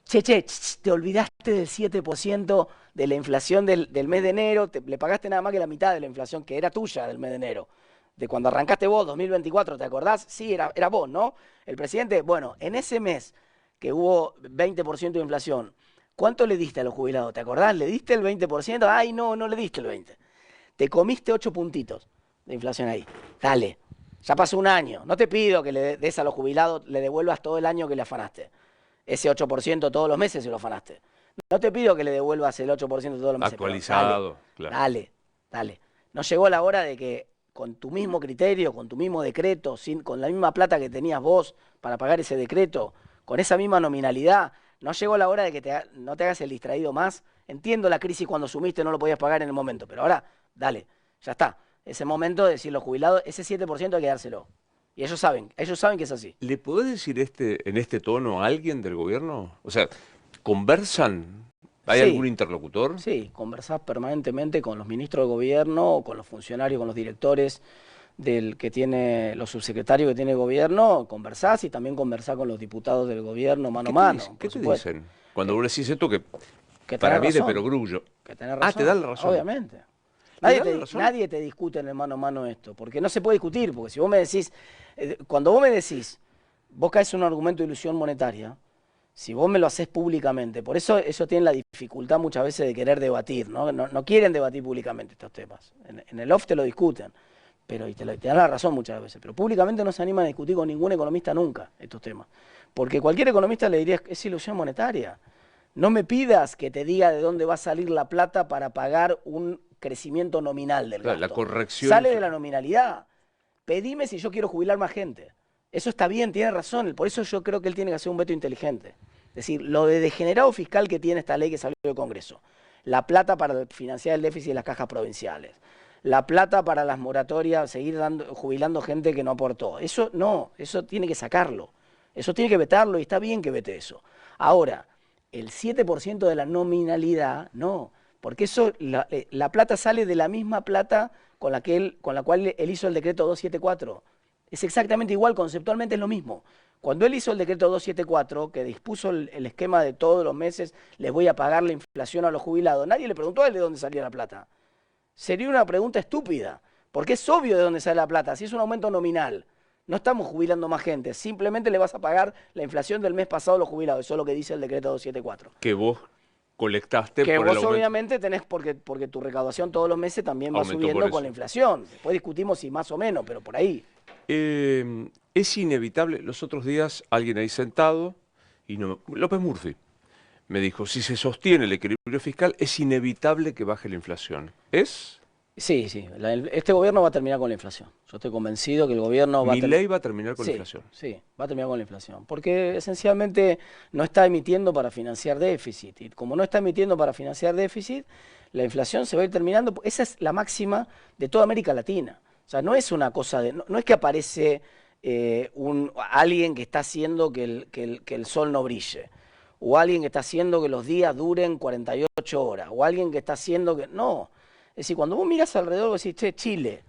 Speaker 2: te olvidaste del 7% de la inflación del mes de enero, le pagaste nada más que la mitad de la inflación que era tuya del mes de enero. De cuando arrancaste vos, 2024, ¿te acordás? Sí, era vos, ¿no? El presidente, bueno, en ese mes que hubo 20% de inflación, ¿cuánto le diste a los jubilados? ¿Te acordás? ¿Le diste el 20%? Ay, no le diste el 20%. Te comiste 8 puntitos de inflación ahí. Dale, ya pasó un año. No te pido que le des a los jubilados, le devuelvas todo el año que le afanaste. Ese 8% todos los meses se lo afanaste. No te pido que le devuelvas el 8% todos los meses.
Speaker 1: Actualizado, claro.
Speaker 2: Dale. No llegó la hora de que con tu mismo criterio, con tu mismo decreto, con la misma plata que tenías vos para pagar ese decreto, con esa misma nominalidad, no llegó la hora de que no te hagas el distraído más. Entiendo la crisis cuando sumiste no lo podías pagar en el momento, pero ahora, dale, ya está. Ese momento de decir los jubilados, ese 7% hay que dárselo. Y ellos saben que es así.
Speaker 1: ¿Le podés decir en este tono a alguien del gobierno? O sea, ¿conversan? ¿Hay algún interlocutor?
Speaker 2: Sí, conversás permanentemente con los ministros de gobierno, con los funcionarios, con los directores los subsecretarios que tiene el gobierno, conversás y también conversás con los diputados del gobierno mano a mano.
Speaker 1: ¿Qué te dicen? Cuando vos decís esto que para mí es de perogrullo.
Speaker 2: Que tenés razón.
Speaker 1: ¿te dan la razón?
Speaker 2: Obviamente. Nadie te discute en el mano a mano esto, porque no se puede discutir, porque si vos me decís, cuando vos me decís, vos caes en un argumento de ilusión monetaria, si vos me lo hacés públicamente, por eso tienen la dificultad muchas veces de querer debatir, ¿no? No quieren debatir públicamente estos temas. En el off te lo discuten, y te dan la razón muchas veces, pero públicamente no se animan a discutir con ningún economista nunca estos temas. Porque cualquier economista le diría, es ilusión monetaria. No me pidas que te diga de dónde va a salir la plata para pagar un crecimiento nominal del gasto.
Speaker 1: La corrección
Speaker 2: sale de la nominalidad. Pedime si yo quiero jubilar más gente. Eso está bien, tiene razón. Por eso yo creo que él tiene que hacer un veto inteligente. Es decir, lo de degenerado fiscal que tiene esta ley que salió del Congreso, la plata para financiar el déficit de las cajas provinciales, la plata para las moratorias, seguir jubilando gente que no aportó. Eso no, eso tiene que sacarlo. Eso tiene que vetarlo y está bien que vete eso. Ahora, El 7% de la nominalidad, no, porque eso, la plata sale de la misma plata con la cual él hizo el decreto 274. Es exactamente igual, conceptualmente es lo mismo. Cuando él hizo el decreto 274, que dispuso el esquema de todos los meses, les voy a pagar la inflación a los jubilados, nadie le preguntó a él de dónde salía la plata. Sería una pregunta estúpida, porque es obvio de dónde sale la plata, si es un aumento nominal. No estamos jubilando más gente, simplemente le vas a pagar la inflación del mes pasado a los jubilados, eso es lo que dice el decreto 274.
Speaker 1: Que vos colectaste
Speaker 2: que
Speaker 1: por el
Speaker 2: vos
Speaker 1: aumento.
Speaker 2: Obviamente tenés, porque tu recaudación todos los meses también va subiendo con la inflación. Después discutimos si más o menos, pero por ahí.
Speaker 1: Es inevitable, los otros días alguien ahí sentado, López Murphy, me dijo, si se sostiene el equilibrio fiscal, es inevitable que baje la inflación. ¿Es?
Speaker 2: Sí, este gobierno va a terminar con la inflación. Yo estoy convencido que el gobierno va
Speaker 1: Milei va a terminar con la inflación.
Speaker 2: Sí, va a terminar con la inflación. Porque esencialmente no está emitiendo para financiar déficit. Y como no está emitiendo para financiar déficit, la inflación se va a ir terminando. Esa es la máxima de toda América Latina. O sea, no es una cosa de... No es que aparece alguien que está haciendo que el sol no brille. O alguien que está haciendo que los días duren 48 horas. O alguien que está haciendo que... No. Es decir, cuando vos miras alrededor, vos decís, che, Chile,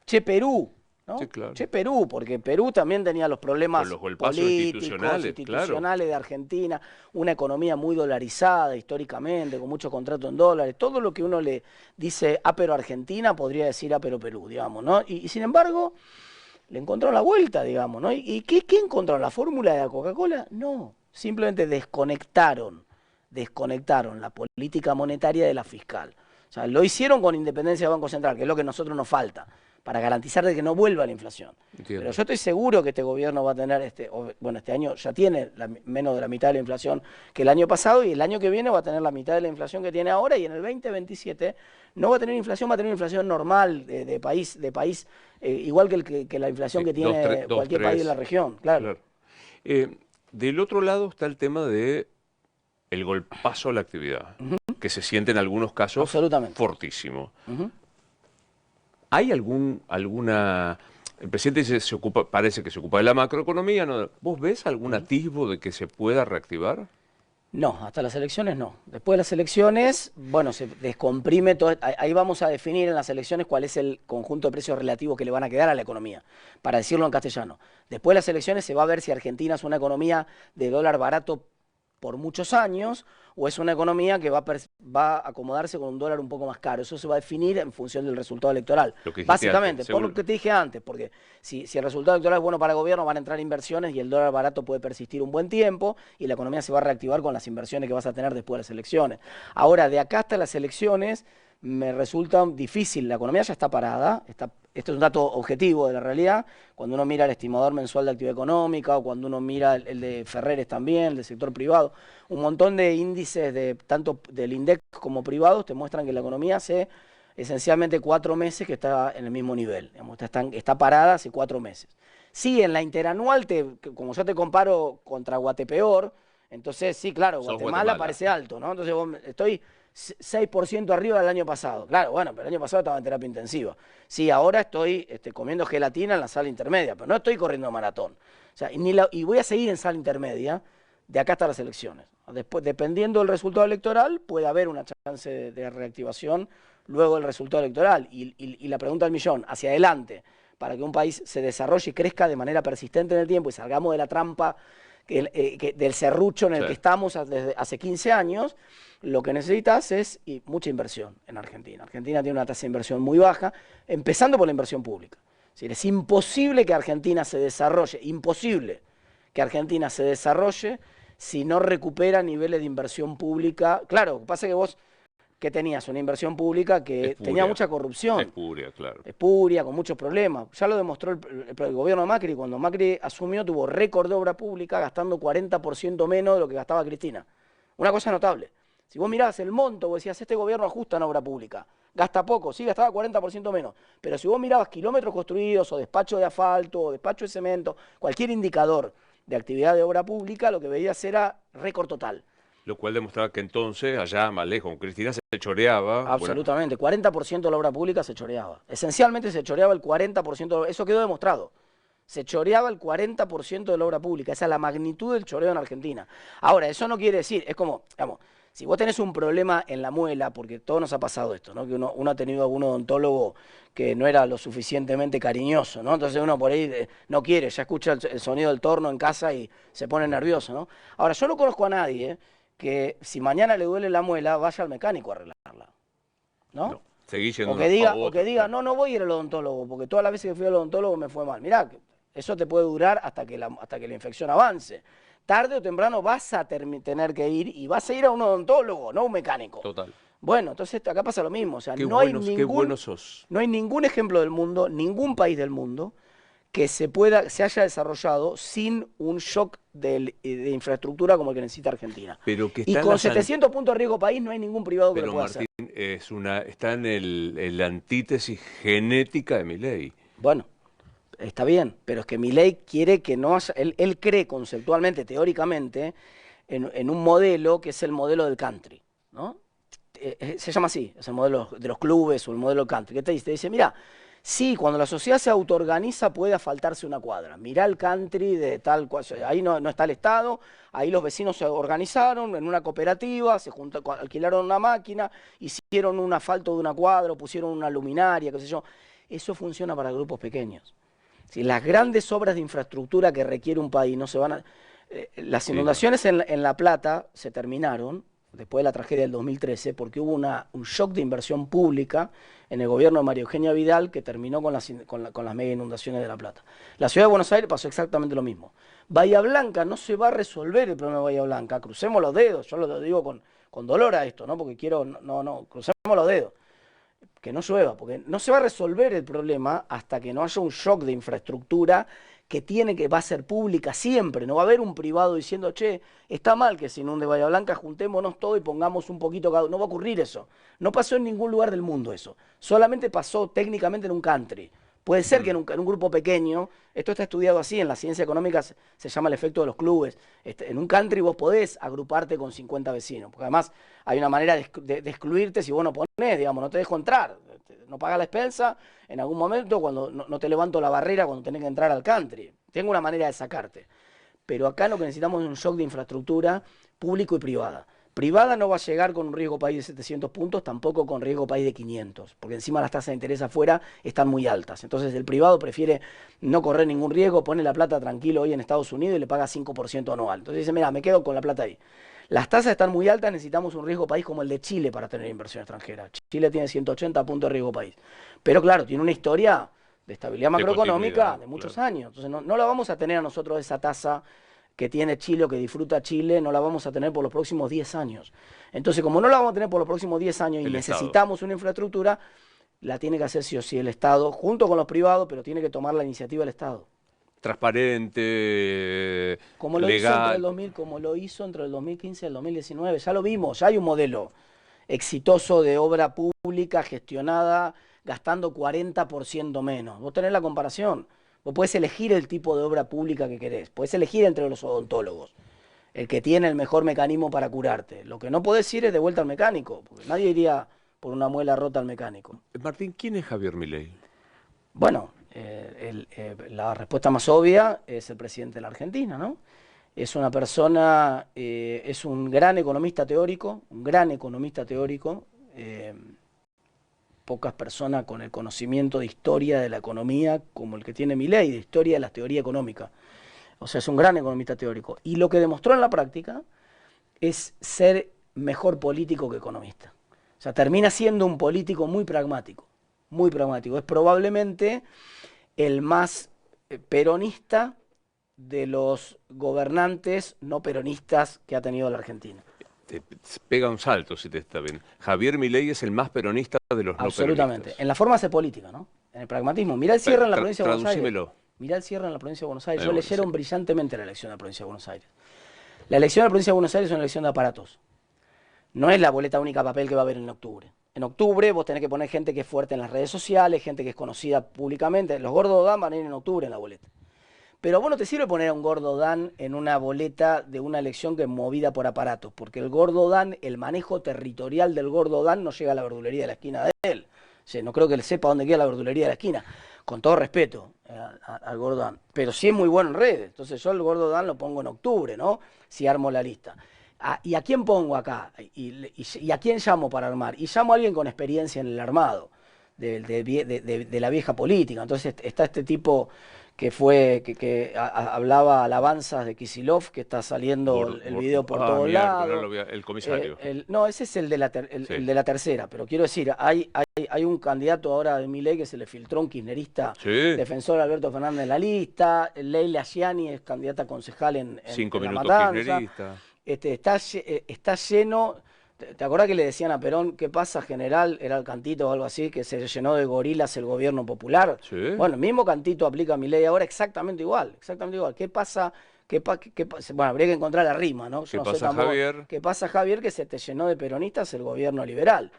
Speaker 2: che, Perú, ¿no?
Speaker 1: Sí, claro.
Speaker 2: Che, Perú, porque Perú también tenía los problemas políticos, institucionales de Argentina, una economía muy dolarizada históricamente, con mucho contrato en dólares, todo lo que uno le dice, pero Argentina, podría decir, pero Perú, digamos, ¿no? Y sin embargo, le encontraron la vuelta, digamos, ¿no? ¿Y qué encontraron? ¿La fórmula de la Coca-Cola? No, simplemente desconectaron la política monetaria de la fiscal. O sea, lo hicieron con independencia del Banco Central, que es lo que a nosotros nos falta, para garantizar de que no vuelva la inflación.
Speaker 1: Entiendo.
Speaker 2: Pero yo estoy seguro que este gobierno va a tener, este año ya tiene menos de la mitad de la inflación que el año pasado, y el año que viene va a tener la mitad de la inflación que tiene ahora, y en el 2027 no va a tener inflación, va a tener inflación normal de país, igual que la inflación que tiene cualquier país de la región. Claro.
Speaker 1: Del otro lado está el tema de el golpazo a la actividad, que se siente en algunos casos fortísimo. ¿Hay alguna... El presidente parece que se ocupa de la macroeconomía, ¿no? ¿Vos ves algún atisbo de que se pueda reactivar?
Speaker 2: No, hasta las elecciones no. Después de las elecciones, bueno, se descomprime todo. Ahí vamos a definir en las elecciones cuál es el conjunto de precios relativos que le van a quedar a la economía, para decirlo en castellano. Después de las elecciones se va a ver si Argentina es una economía de dólar barato por muchos años, o es una economía que va a acomodarse con un dólar un poco más caro. Eso se va a definir en función del resultado electoral. Básicamente, por lo que te dije antes, porque si el resultado electoral es bueno para el gobierno, van a entrar inversiones y el dólar barato puede persistir un buen tiempo y la economía se va a reactivar con las inversiones que vas a tener después de las elecciones. Ahora, de acá hasta las elecciones, me resulta difícil. La economía ya está parada, esto es un dato objetivo de la realidad. Cuando uno mira el estimador mensual de actividad económica, o cuando uno mira el de Ferreres también, el del sector privado, un montón de índices tanto del INDEC como privados te muestran que la economía hace esencialmente 4 meses que está en el mismo nivel. Digamos, está parada hace 4 meses. Sí, en la interanual, como yo te comparo contra Guatepeor, entonces sí, claro, Guatemala parece alto, ¿no? Entonces estoy 6% arriba del año pasado. Claro, bueno, pero el año pasado estaba en terapia intensiva. Sí, ahora estoy comiendo gelatina en la sala intermedia, pero no estoy corriendo maratón. O sea, y voy a seguir en sala intermedia de acá hasta las elecciones. Después, dependiendo del resultado electoral, puede haber una chance de reactivación luego del resultado electoral. Y la pregunta del millón, hacia adelante, para que un país se desarrolle y crezca de manera persistente en el tiempo y salgamos de la trampa del serrucho en el que estamos desde hace 15 años, lo que necesitas es mucha inversión en Argentina. Argentina tiene una tasa de inversión muy baja, empezando por la inversión pública. Es imposible que Argentina se desarrolle, si no recupera niveles de inversión pública. Claro, lo que pasa es que vos, ¿qué tenías? Una inversión pública que tenía mucha corrupción.
Speaker 1: Espuria, claro.
Speaker 2: Espuria, con muchos problemas. Ya lo demostró el gobierno de Macri. Cuando Macri asumió, tuvo récord de obra pública, gastando 40% menos de lo que gastaba Cristina. Una cosa notable. Si vos mirabas el monto, vos decías, este gobierno ajusta en obra pública. Gasta poco, sí, gastaba 40% menos. Pero si vos mirabas kilómetros construidos, o despacho de asfalto, o despacho de cemento, cualquier indicador de actividad de obra pública, lo que veías era récord total.
Speaker 1: Lo cual demostraba que entonces, allá más lejos, con Cristina se choreaba.
Speaker 2: Absolutamente, 40% de la obra pública se choreaba. Esencialmente se choreaba el 40%, eso quedó demostrado. se choreaba el 40% de la obra pública. Esa es la magnitud del choreo en Argentina. Ahora, eso no quiere decir, es como, digamos, si vos tenés un problema en la muela, porque todo nos ha pasado esto, ¿no? Que uno ha tenido algún odontólogo que no era lo suficientemente cariñoso, ¿no? Entonces uno por ahí no quiere, ya escucha el sonido del torno en casa y se pone nervioso, ¿no? Ahora, yo no conozco a nadie que si mañana le duele la muela, vaya al mecánico a arreglarla, ¿no?
Speaker 1: No, seguí yendo
Speaker 2: O que diga, no voy a ir al odontólogo, porque todas las veces que fui al odontólogo me fue mal. Mirá, eso te puede durar hasta que la infección avance. Tarde o temprano vas a tener que ir y vas a ir a un odontólogo, no a un mecánico.
Speaker 1: Total.
Speaker 2: Bueno, entonces acá pasa lo mismo. O sea,
Speaker 1: Qué bueno sos.
Speaker 2: No hay ningún ejemplo del mundo, ningún país del mundo que se haya desarrollado sin un shock de infraestructura como el que necesita Argentina.
Speaker 1: Pero que
Speaker 2: y con 700 puntos de riesgo país no hay ningún privado que lo pueda hacer.
Speaker 1: Está en la antítesis genética de Milei.
Speaker 2: Bueno, está bien, pero es que Milei quiere que no haya, él cree conceptualmente, teóricamente, en un modelo que es el modelo del country, ¿no? Se llama así, es el modelo de los clubes o el modelo country. ¿Qué te dice? Te dice, mira, sí, cuando la sociedad se autoorganiza puede asfaltarse una cuadra. Mirá el country de tal cual, ahí no está el Estado, ahí los vecinos se organizaron en una cooperativa, alquilaron una máquina, hicieron un asfalto de una cuadra, pusieron una luminaria, qué sé yo. Eso funciona para grupos pequeños. Si las grandes obras de infraestructura que requiere un país no se van a... las inundaciones en La Plata se terminaron después de la tragedia del 2013 porque hubo un shock de inversión pública en el gobierno de María Eugenia Vidal que terminó con las mega inundaciones de La Plata. La ciudad de Buenos Aires pasó exactamente lo mismo. Bahía Blanca no se va a resolver el problema de Bahía Blanca. Crucemos los dedos, yo lo digo con dolor a esto, ¿no? Porque crucemos los dedos. Que no llueva, porque no se va a resolver el problema hasta que no haya un shock de infraestructura que va a ser pública siempre. No va a haber un privado diciendo, che, está mal que se inunde Bahía Blanca, juntémonos todo y pongamos un poquito cada uno. No va a ocurrir eso. No pasó en ningún lugar del mundo eso. Solamente pasó técnicamente en un country. Puede ser que en un grupo pequeño, esto está estudiado así, en la ciencia económica se llama el efecto de los clubes. En un country vos podés agruparte con 50 vecinos, porque además hay una manera de excluirte si vos no ponés, digamos, no te dejo entrar, no pagás la expensa, en algún momento cuando no te levanto la barrera cuando tenés que entrar al country. Tengo una manera de sacarte. Pero acá lo que necesitamos es un shock de infraestructura público y privada. Privada no va a llegar con un riesgo país de 700 puntos, tampoco con riesgo país de 500, porque encima las tasas de interés afuera están muy altas. Entonces el privado prefiere no correr ningún riesgo, pone la plata tranquilo hoy en Estados Unidos y le paga 5% anual. Entonces dice, mira, me quedo con la plata ahí. Las tasas están muy altas, necesitamos un riesgo país como el de Chile para tener inversión extranjera. Chile tiene 180 puntos de riesgo país. Pero claro, tiene una historia de estabilidad macroeconómica de muchos años. Entonces no la vamos a tener a nosotros esa tasa que tiene Chile o que disfruta Chile, no la vamos a tener por los próximos 10 años. Entonces, como no la vamos a tener por los próximos 10 años y necesitamos una infraestructura, la tiene que hacer sí o sí el Estado, junto con los privados, pero tiene que tomar la iniciativa el Estado.
Speaker 1: Transparente,
Speaker 2: como lo
Speaker 1: legal.
Speaker 2: Como lo hizo entre el 2015 y el 2019, ya lo vimos, ya hay un modelo exitoso de obra pública gestionada gastando 40% menos. Vos tenés la comparación. Vos podés elegir el tipo de obra pública que querés. Podés elegir entre los odontólogos, el que tiene el mejor mecanismo para curarte. Lo que no podés ir es de vuelta al mecánico, porque nadie iría por una muela rota al mecánico.
Speaker 1: Martín, ¿quién es Javier Milei?
Speaker 2: Bueno, la respuesta más obvia es el presidente de la Argentina, ¿no? Es una persona, es un gran economista teórico, pocas personas con el conocimiento de historia de la economía como el que tiene Milei, de historia de la teoría económica. O sea, es un gran economista teórico. Y lo que demostró en la práctica es ser mejor político que economista. O sea, termina siendo un político muy pragmático, muy pragmático. Es probablemente el más peronista de los gobernantes no peronistas que ha tenido la Argentina.
Speaker 1: Te pega un salto si te está bien. Javier Milei es el más peronista de los no peronistas.
Speaker 2: Absolutamente. En la forma de hacer política, ¿no? En el pragmatismo. Mirá el cierre en la provincia de Buenos Aires. Mirá el cierre en la provincia de Buenos Aires. Yo leyeron brillantemente la elección de la provincia de Buenos Aires. La elección de la provincia de Buenos Aires es una elección de aparatos. No es la boleta única papel que va a haber en octubre. En octubre vos tenés que poner gente que es fuerte en las redes sociales, gente que es conocida públicamente. Los gordos dan van a ir en octubre en la boleta. Pero a vos no te sirve poner a un gordo Dan en una boleta de una elección que es movida por aparatos, porque el gordo Dan, el manejo territorial del gordo Dan no llega a la verdulería de la esquina de él. O sea, no creo que él sepa dónde queda la verdulería de la esquina. con todo respeto al Gordo Dan, pero sí es muy bueno en redes. Entonces yo el Gordo Dan lo pongo en octubre, ¿no? Si armo la lista. ¿Y a quién pongo acá? ¿Y a quién llamo para armar? Y llamo a alguien con experiencia en el armado de la vieja política. Entonces está este tipo que hablaba alabanzas de Kicillof, que está saliendo el video por todos lados.
Speaker 1: El comisario.
Speaker 2: No, ese es el de la tercera, pero quiero decir, hay un candidato ahora de Milei que se le filtró, un kirchnerista, defensor de Alberto Fernández en la lista. Leila Gianni es candidata a concejal en
Speaker 1: 5
Speaker 2: en La
Speaker 1: minutos
Speaker 2: Matanza.
Speaker 1: kirchnerista.
Speaker 2: Está lleno. ¿Te acordás que le decían a Perón, qué pasa, general? Era el cantito o algo así, que se llenó de gorilas el gobierno popular.
Speaker 1: Sí.
Speaker 2: Bueno, el mismo cantito aplica a Milei ahora exactamente igual, ¿Qué pasa? Bueno, habría que encontrar la rima, ¿no?
Speaker 1: ¿Qué pasa, Javier?
Speaker 2: ¿Qué pasa, Javier? Que se te llenó de peronistas el gobierno liberal.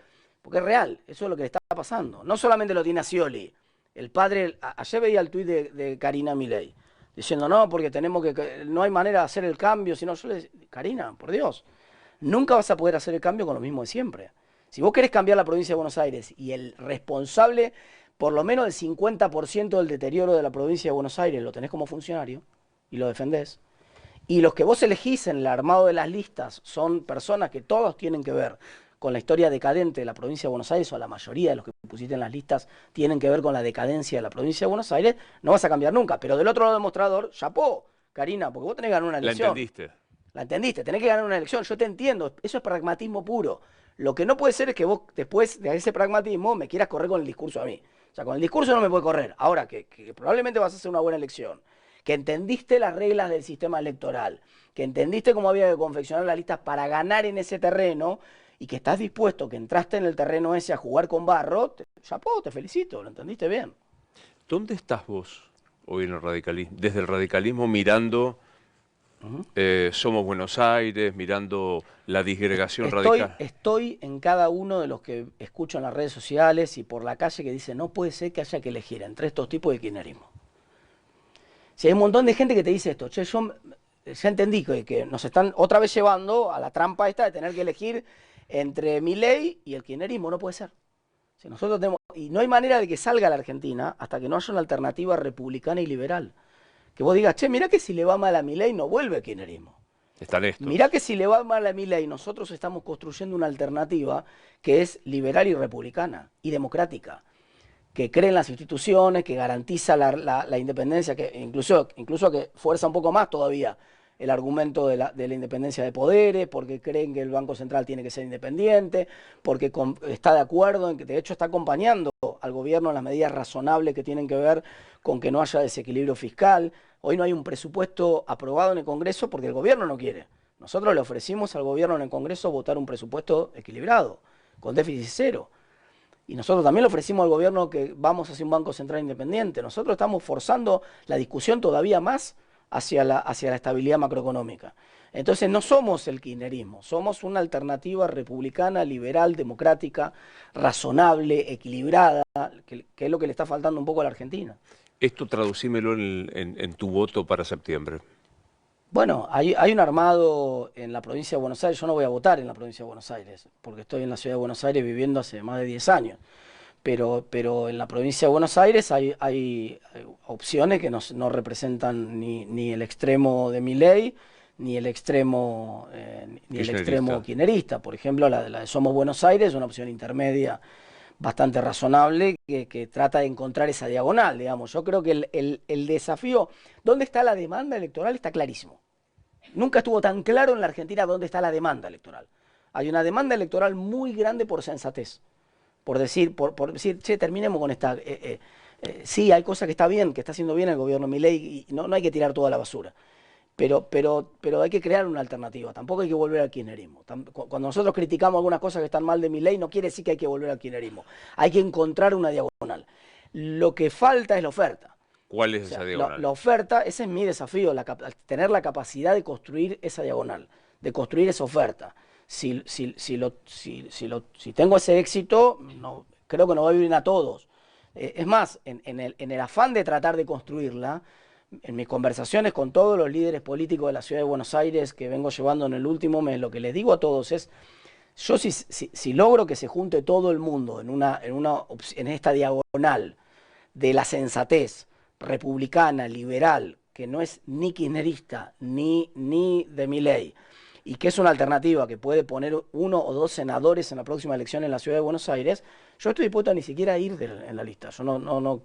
Speaker 2: Porque es real, eso es lo que le está pasando. No solamente lo tiene a Scioli. El padre, ayer veía el tuit de Karina Milei, diciendo, no, porque no hay manera de hacer el cambio, sino yo le decía, Karina, por Dios, nunca vas a poder hacer el cambio con lo mismo de siempre. Si vos querés cambiar la provincia de Buenos Aires y el responsable, por lo menos del 50% del deterioro de la provincia de Buenos Aires, lo tenés como funcionario y lo defendés, y los que vos elegís en el armado de las listas son personas que todos tienen que ver con la historia decadente de la provincia de Buenos Aires, o la mayoría de los que pusiste en las listas tienen que ver con la decadencia de la provincia de Buenos Aires, no vas a cambiar nunca. Pero del otro lado del mostrador, chapó, Karina, porque vos tenés que ganar una elección.
Speaker 1: La entendiste.
Speaker 2: La entendiste, tenés que ganar una elección, yo te entiendo, eso es pragmatismo puro. Lo que no puede ser es que vos, después de ese pragmatismo, me quieras correr con el discurso a mí. O sea, con el discurso no me puede correr. Ahora, que probablemente vas a hacer una buena elección, que entendiste las reglas del sistema electoral, que entendiste cómo había que confeccionar las listas para ganar en ese terreno, y que estás dispuesto, que entraste en el terreno ese a jugar con barro, chapó, te felicito, lo entendiste bien.
Speaker 1: ¿Dónde estás vos hoy en el radicalismo? Desde el radicalismo mirando... Somos Buenos Aires, mirando la disgregación radical.
Speaker 2: Estoy en cada uno de los que escucho en las redes sociales y por la calle que dice, no puede ser que haya que elegir entre estos tipos de kirchnerismo. Si hay un montón de gente que te dice esto, che, yo ya entendí que nos están otra vez llevando a la trampa esta de tener que elegir entre Milei y el kirchnerismo, no puede ser. Si nosotros y no hay manera de que salga la Argentina hasta que no haya una alternativa republicana y liberal. Que vos digas, che, mirá que si le va mal a Milei no vuelve el kirchnerismo.
Speaker 1: Están estos.
Speaker 2: Mirá que si le va mal a Milei, nosotros estamos construyendo una alternativa que es liberal y republicana y democrática, que cree en las instituciones, que garantiza la independencia, que incluso que fuerza un poco más todavía el argumento de la independencia de poderes, porque creen que el Banco Central tiene que ser independiente, porque está de acuerdo en que de hecho está acompañando al gobierno en las medidas razonables que tienen que ver con que no haya desequilibrio fiscal. Hoy no hay un presupuesto aprobado en el Congreso porque el gobierno no quiere. Nosotros le ofrecimos al gobierno en el Congreso votar un presupuesto equilibrado, con déficit cero. Y nosotros también le ofrecimos al gobierno que vamos hacia un Banco Central independiente. Nosotros estamos forzando la discusión todavía más hacia la estabilidad macroeconómica. Entonces no somos el kirchnerismo, somos una alternativa republicana, liberal, democrática, razonable, equilibrada, que es lo que le está faltando un poco a la Argentina.
Speaker 1: Esto traducímelo en tu voto para septiembre.
Speaker 2: Bueno, hay un armado en la provincia de Buenos Aires. Yo no voy a votar en la provincia de Buenos Aires, porque estoy en la ciudad de Buenos Aires viviendo hace más de 10 años. Pero en la provincia de Buenos Aires hay opciones que no representan ni el extremo de Milei, ni el extremo kirchnerista. Por ejemplo, la de Somos Buenos Aires es una opción intermedia bastante razonable que trata de encontrar esa diagonal, digamos. Yo creo que el desafío, ¿dónde está la demanda electoral? Está clarísimo. Nunca estuvo tan claro en la Argentina dónde está la demanda electoral. Hay una demanda electoral muy grande por sensatez. Por decir, che, terminemos con esta... sí, hay cosas que está bien, que está haciendo bien el gobierno Milei, y no hay que tirar toda la basura. Pero hay que crear una alternativa, tampoco hay que volver al kirchnerismo. Cuando nosotros criticamos algunas cosas que están mal de Milei, no quiere decir que hay que volver al kirchnerismo. Hay que encontrar una diagonal. Lo que falta es la oferta.
Speaker 1: ¿Cuál es esa diagonal?
Speaker 2: La oferta, ese es mi desafío, tener la capacidad de construir esa diagonal, de construir esa oferta. Si tengo ese éxito, creo que nos va a ir bien a todos. Es más, en el afán de tratar de construirla, en mis conversaciones con todos los líderes políticos de la ciudad de Buenos Aires que vengo llevando en el último mes, lo que les digo a todos es, yo si logro que se junte todo el mundo en esta diagonal de la sensatez republicana, liberal, que no es ni kirchnerista ni de Milei, y que es una alternativa que puede poner 1 o 2 senadores en la próxima elección en la ciudad de Buenos Aires, yo estoy dispuesto a ni siquiera ir en la lista. Yo no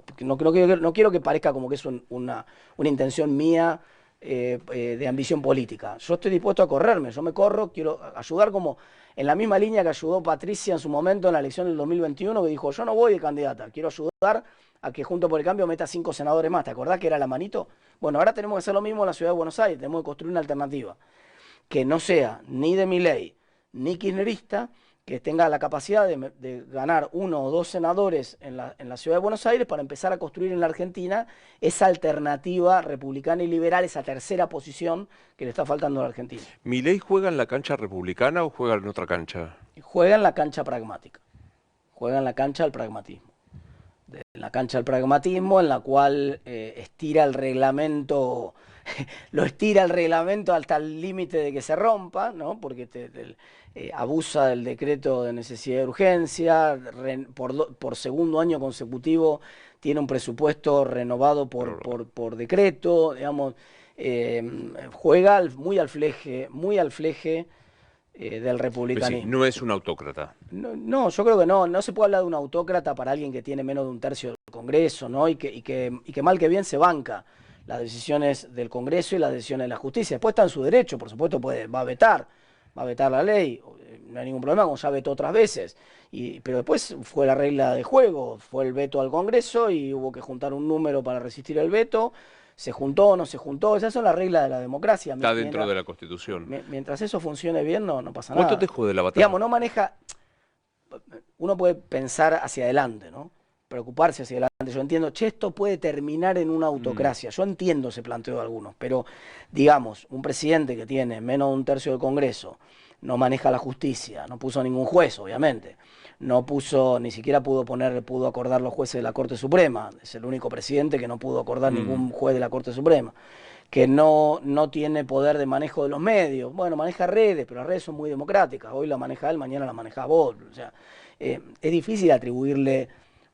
Speaker 2: quiero que parezca como que es una intención mía de ambición política. Yo estoy dispuesto a correrme, yo me corro, quiero ayudar como en la misma línea que ayudó Patricia en su momento en la elección del 2021, que dijo, yo no voy de candidata, quiero ayudar a que Juntos por el Cambio meta 5 senadores más. ¿Te acordás que era la manito? Bueno, ahora tenemos que hacer lo mismo en la ciudad de Buenos Aires, tenemos que construir una alternativa que no sea ni de Milei ni kirchnerista, que tenga la capacidad de ganar 1 o 2 senadores en la ciudad de Buenos Aires para empezar a construir en la Argentina esa alternativa republicana y liberal, esa tercera posición que le está faltando a la Argentina.
Speaker 1: ¿Milei juega en la cancha republicana o juega en otra cancha?
Speaker 2: Juega en la cancha pragmática, juega en la cancha del pragmatismo. En la cancha del pragmatismo, en la cual estira el reglamento, lo estira el reglamento hasta el límite de que se rompa, ¿no? Porque abusa del decreto de necesidad de urgencia, por segundo año consecutivo tiene un presupuesto renovado por decreto, digamos, juega muy al fleje del republicanismo.
Speaker 1: Sí, no es un autócrata.
Speaker 2: No, yo creo que no se puede hablar de un autócrata para alguien que tiene menos de 1/3 del Congreso, ¿no? Y que mal que bien se banca las decisiones del Congreso y las decisiones de la justicia. Después está en su derecho, por supuesto, va a vetar la ley, no hay ningún problema, como ya vetó otras veces. Pero después fue la regla de juego, fue el veto al Congreso y hubo que juntar un número para resistir el veto. ¿Se juntó o no se juntó? Esas son las reglas de la democracia.
Speaker 1: Está dentro de la Constitución.
Speaker 2: Mientras eso funcione bien, no pasa nada.
Speaker 1: ¿Cuánto te jode la batalla?
Speaker 2: Digamos, no maneja... Uno puede pensar hacia adelante, ¿no? Preocuparse hacia adelante. Yo entiendo, esto puede terminar en una autocracia. Yo entiendo ese planteo de algunos, pero, digamos, un presidente que tiene menos de 1/3 del Congreso, no maneja la justicia, no puso ningún juez, obviamente, ni siquiera pudo acordar los jueces de la Corte Suprema, es el único presidente que no pudo acordar ningún juez de la Corte Suprema, que no tiene poder de manejo de los medios, bueno, maneja redes, pero las redes son muy democráticas, hoy la maneja él, mañana la maneja vos, o sea, es difícil atribuirle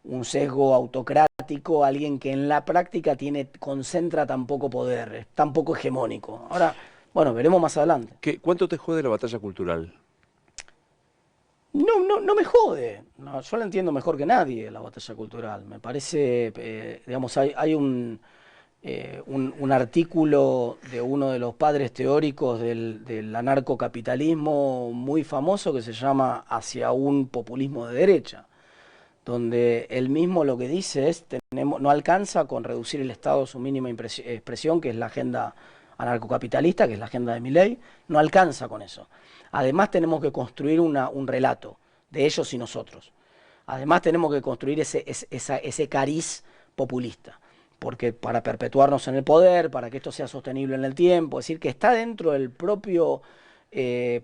Speaker 2: un sesgo autocrático a alguien que en la práctica concentra tan poco poder, es tan poco hegemónico. Ahora, bueno, veremos más adelante.
Speaker 1: ¿Cuánto te jode la batalla cultural?
Speaker 2: No me jode. No, yo la entiendo mejor que nadie, la batalla cultural. Me parece, digamos, hay un artículo de uno de los padres teóricos del anarcocapitalismo muy famoso que se llama Hacia un populismo de derecha, donde él mismo lo que dice es, no alcanza con reducir el Estado a su mínima expresión, que es la agenda anarcocapitalista, que es la agenda de Milei, no alcanza con eso. Además tenemos que construir un relato de ellos y nosotros. Además tenemos que construir ese cariz populista, porque para perpetuarnos en el poder, para que esto sea sostenible en el tiempo, es decir, que está dentro del propio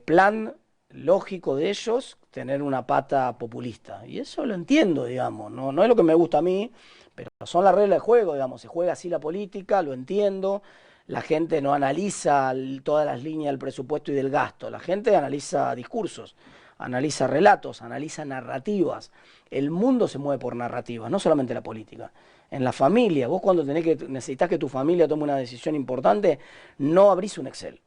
Speaker 2: plan lógico de ellos tener una pata populista. Y eso lo entiendo, digamos, no es lo que me gusta a mí, pero son las reglas de juego, digamos, se juega así la política, lo entiendo. La gente no analiza todas las líneas del presupuesto y del gasto, la gente analiza discursos, analiza relatos, analiza narrativas. El mundo se mueve por narrativas, no solamente la política. En la familia, vos cuando necesitas que tu familia tome una decisión importante, no abrís un Excel.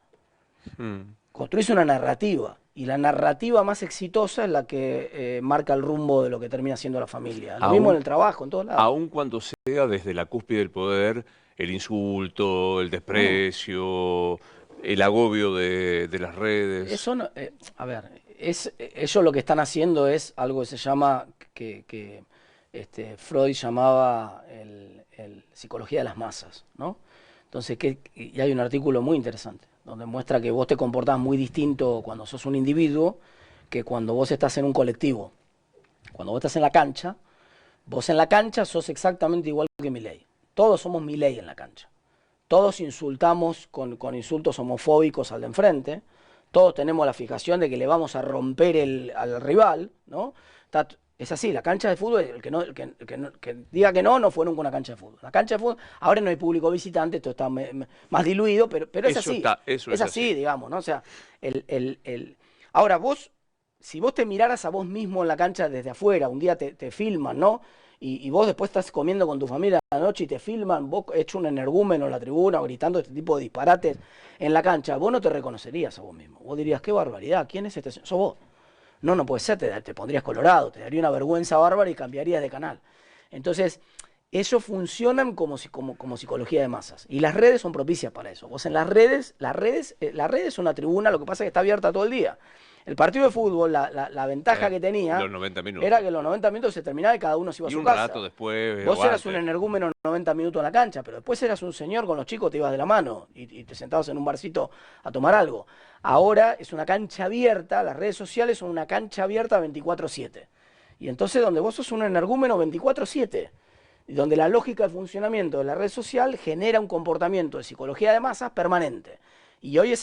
Speaker 2: Construís una narrativa, y la narrativa más exitosa es la que marca el rumbo de lo que termina siendo la familia. Lo mismo en el trabajo, en todos lados.
Speaker 1: Aun cuando sea desde la cúspide del poder, el insulto, el desprecio, el agobio de las redes.
Speaker 2: Eso no, a ver, ellos lo que están haciendo es algo que se llama, que Freud llamaba el psicología de las masas, ¿no? Entonces, y hay un artículo muy interesante, donde muestra que vos te comportás muy distinto cuando sos un individuo que cuando vos estás en un colectivo. Cuando vos estás en la cancha, vos en la cancha sos exactamente igual que Milei. Todos somos Milei en la cancha. Todos insultamos con insultos homofóbicos al de enfrente. Todos tenemos la fijación de que le vamos a romper al rival, ¿no? Es así, la cancha de fútbol, el que diga que no fue nunca una cancha de fútbol. La cancha de fútbol, ahora no hay público visitante, esto está más diluido, pero es así. Eso es así, digamos, ¿no? O sea, ahora vos, si vos te miraras a vos mismo en la cancha desde afuera, un día te filman, ¿no? y vos después estás comiendo con tu familia a la noche y te filman, vos hecho un energúmeno en la tribuna o gritando este tipo de disparates en la cancha, vos no te reconocerías a vos mismo. Vos dirías, qué barbaridad, ¿quién es este señor? Sos vos. No, no puede ser, te pondrías colorado, te daría una vergüenza bárbara y cambiarías de canal. Entonces, ellos funcionan como psicología de masas. Y las redes son propicias para eso. Vos en las redes es una tribuna, lo que pasa es que está abierta todo el día. El partido de fútbol, la ventaja que tenía
Speaker 1: los 90 minutos.
Speaker 2: era que los 90 minutos se terminaba y cada uno se iba a su casa.
Speaker 1: Y un rato después.
Speaker 2: Vos eras un energúmeno 90 minutos en la cancha, pero después eras un señor con los chicos, te ibas de la mano y te sentabas en un barcito a tomar algo. Ahora es una cancha abierta, las redes sociales son una cancha abierta 24/7. Y entonces donde vos sos un energúmeno 24/7, y donde la lógica de funcionamiento de la red social genera un comportamiento de psicología de masas permanente. Y hoy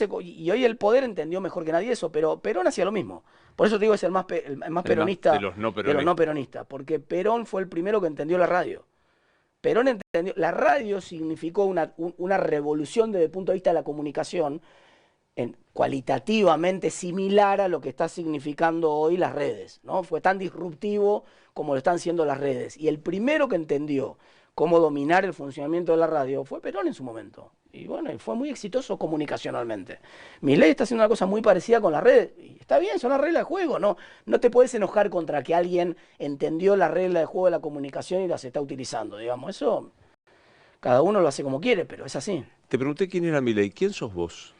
Speaker 2: el poder entendió mejor que nadie eso, pero Perón hacía lo mismo. Por eso te digo, es el más peronista
Speaker 1: de los no
Speaker 2: peronistas, porque Perón fue el primero que entendió la radio. Perón entendió, la radio significó una revolución desde el punto de vista de la comunicación, cualitativamente similar a lo que está significando hoy las redes, ¿no? Fue tan disruptivo como lo están siendo las redes. Y el primero que entendió cómo dominar el funcionamiento de la radio fue Perón en su momento. Y bueno, fue muy exitoso comunicacionalmente. Milei está haciendo una cosa muy parecida con las redes. Y está bien, son las reglas de juego. No te puedes enojar contra que alguien entendió la regla de juego de la comunicación y las está utilizando. Digamos, eso cada uno lo hace como quiere, pero es así.
Speaker 1: Te pregunté quién era Milei. ¿Quién sos vos?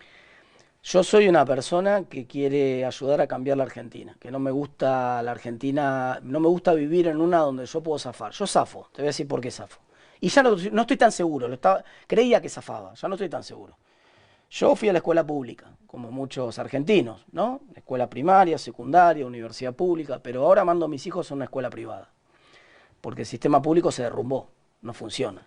Speaker 2: Yo soy una persona que quiere ayudar a cambiar la Argentina, que no me gusta la Argentina, no me gusta vivir en una donde yo puedo zafar. Yo zafo, te voy a decir por qué zafo. Y ya no estoy tan seguro, creía que zafaba, ya no estoy tan seguro. Yo fui a la escuela pública, como muchos argentinos, ¿no? Escuela primaria, secundaria, universidad pública, pero ahora mando a mis hijos a una escuela privada, porque el sistema público se derrumbó, no funciona.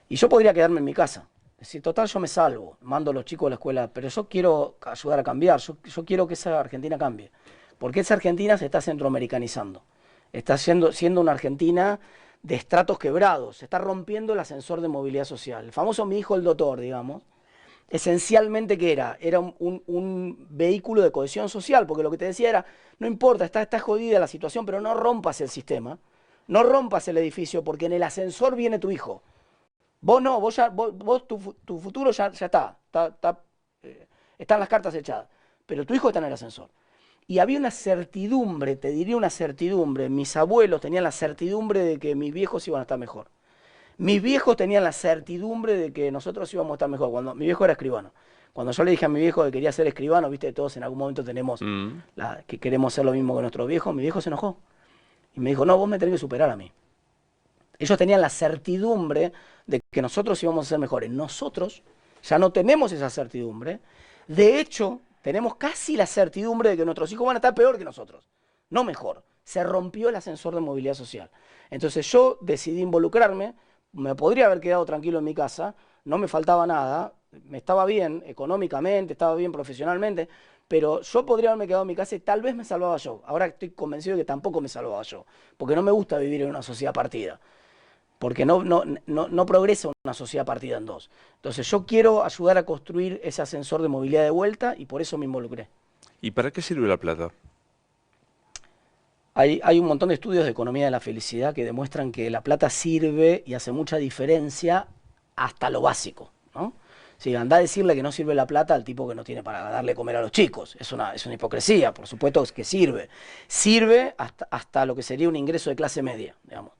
Speaker 2: Y yo podría quedarme en mi casa. Es decir, total, yo me salvo, mando a los chicos a la escuela, pero yo quiero ayudar a cambiar, yo quiero que esa Argentina cambie, porque esa Argentina se está centroamericanizando, está siendo una Argentina de estratos quebrados, se está rompiendo el ascensor de movilidad social. El famoso Mi Hijo el Doctor, digamos, esencialmente ¿qué era? Era un vehículo de cohesión social, porque lo que te decía era, no importa, está jodida la situación, pero no rompas el sistema, no rompas el edificio, porque en el ascensor viene tu hijo. Vos no, tu futuro ya está, están las cartas echadas, pero tu hijo está en el ascensor. Y había una certidumbre, te diría una certidumbre, mis abuelos tenían la certidumbre de que mis viejos iban a estar mejor. Mis viejos tenían la certidumbre de que nosotros íbamos a estar mejor, cuando mi viejo era escribano. Cuando yo le dije a mi viejo que quería ser escribano, viste, todos en algún momento tenemos que queremos ser lo mismo que nuestros viejos, mi viejo se enojó. Y me dijo, no, vos me tenés que superar a mí. Ellos tenían la certidumbre de que nosotros íbamos a ser mejores. Nosotros ya no tenemos esa certidumbre. De hecho, tenemos casi la certidumbre de que nuestros hijos van a estar peor que nosotros, no mejor. Se rompió el ascensor de movilidad social. Entonces yo decidí involucrarme, me podría haber quedado tranquilo en mi casa, no me faltaba nada, me estaba bien económicamente, estaba bien profesionalmente, pero yo podría haberme quedado en mi casa y tal vez me salvaba yo. Ahora estoy convencido de que tampoco me salvaba yo, porque no me gusta vivir en una sociedad partida. Porque no progresa una sociedad partida en dos. Entonces yo quiero ayudar a construir ese ascensor de movilidad de vuelta y por eso me involucré.
Speaker 1: ¿Y para qué sirve la plata?
Speaker 2: Hay un montón de estudios de economía de la felicidad que demuestran que la plata sirve y hace mucha diferencia hasta lo básico, ¿no? Si andá a decirle que no sirve la plata al tipo que no tiene para darle comer a los chicos. Es una hipocresía, por supuesto que sirve. Sirve hasta lo que sería un ingreso de clase media, digamos.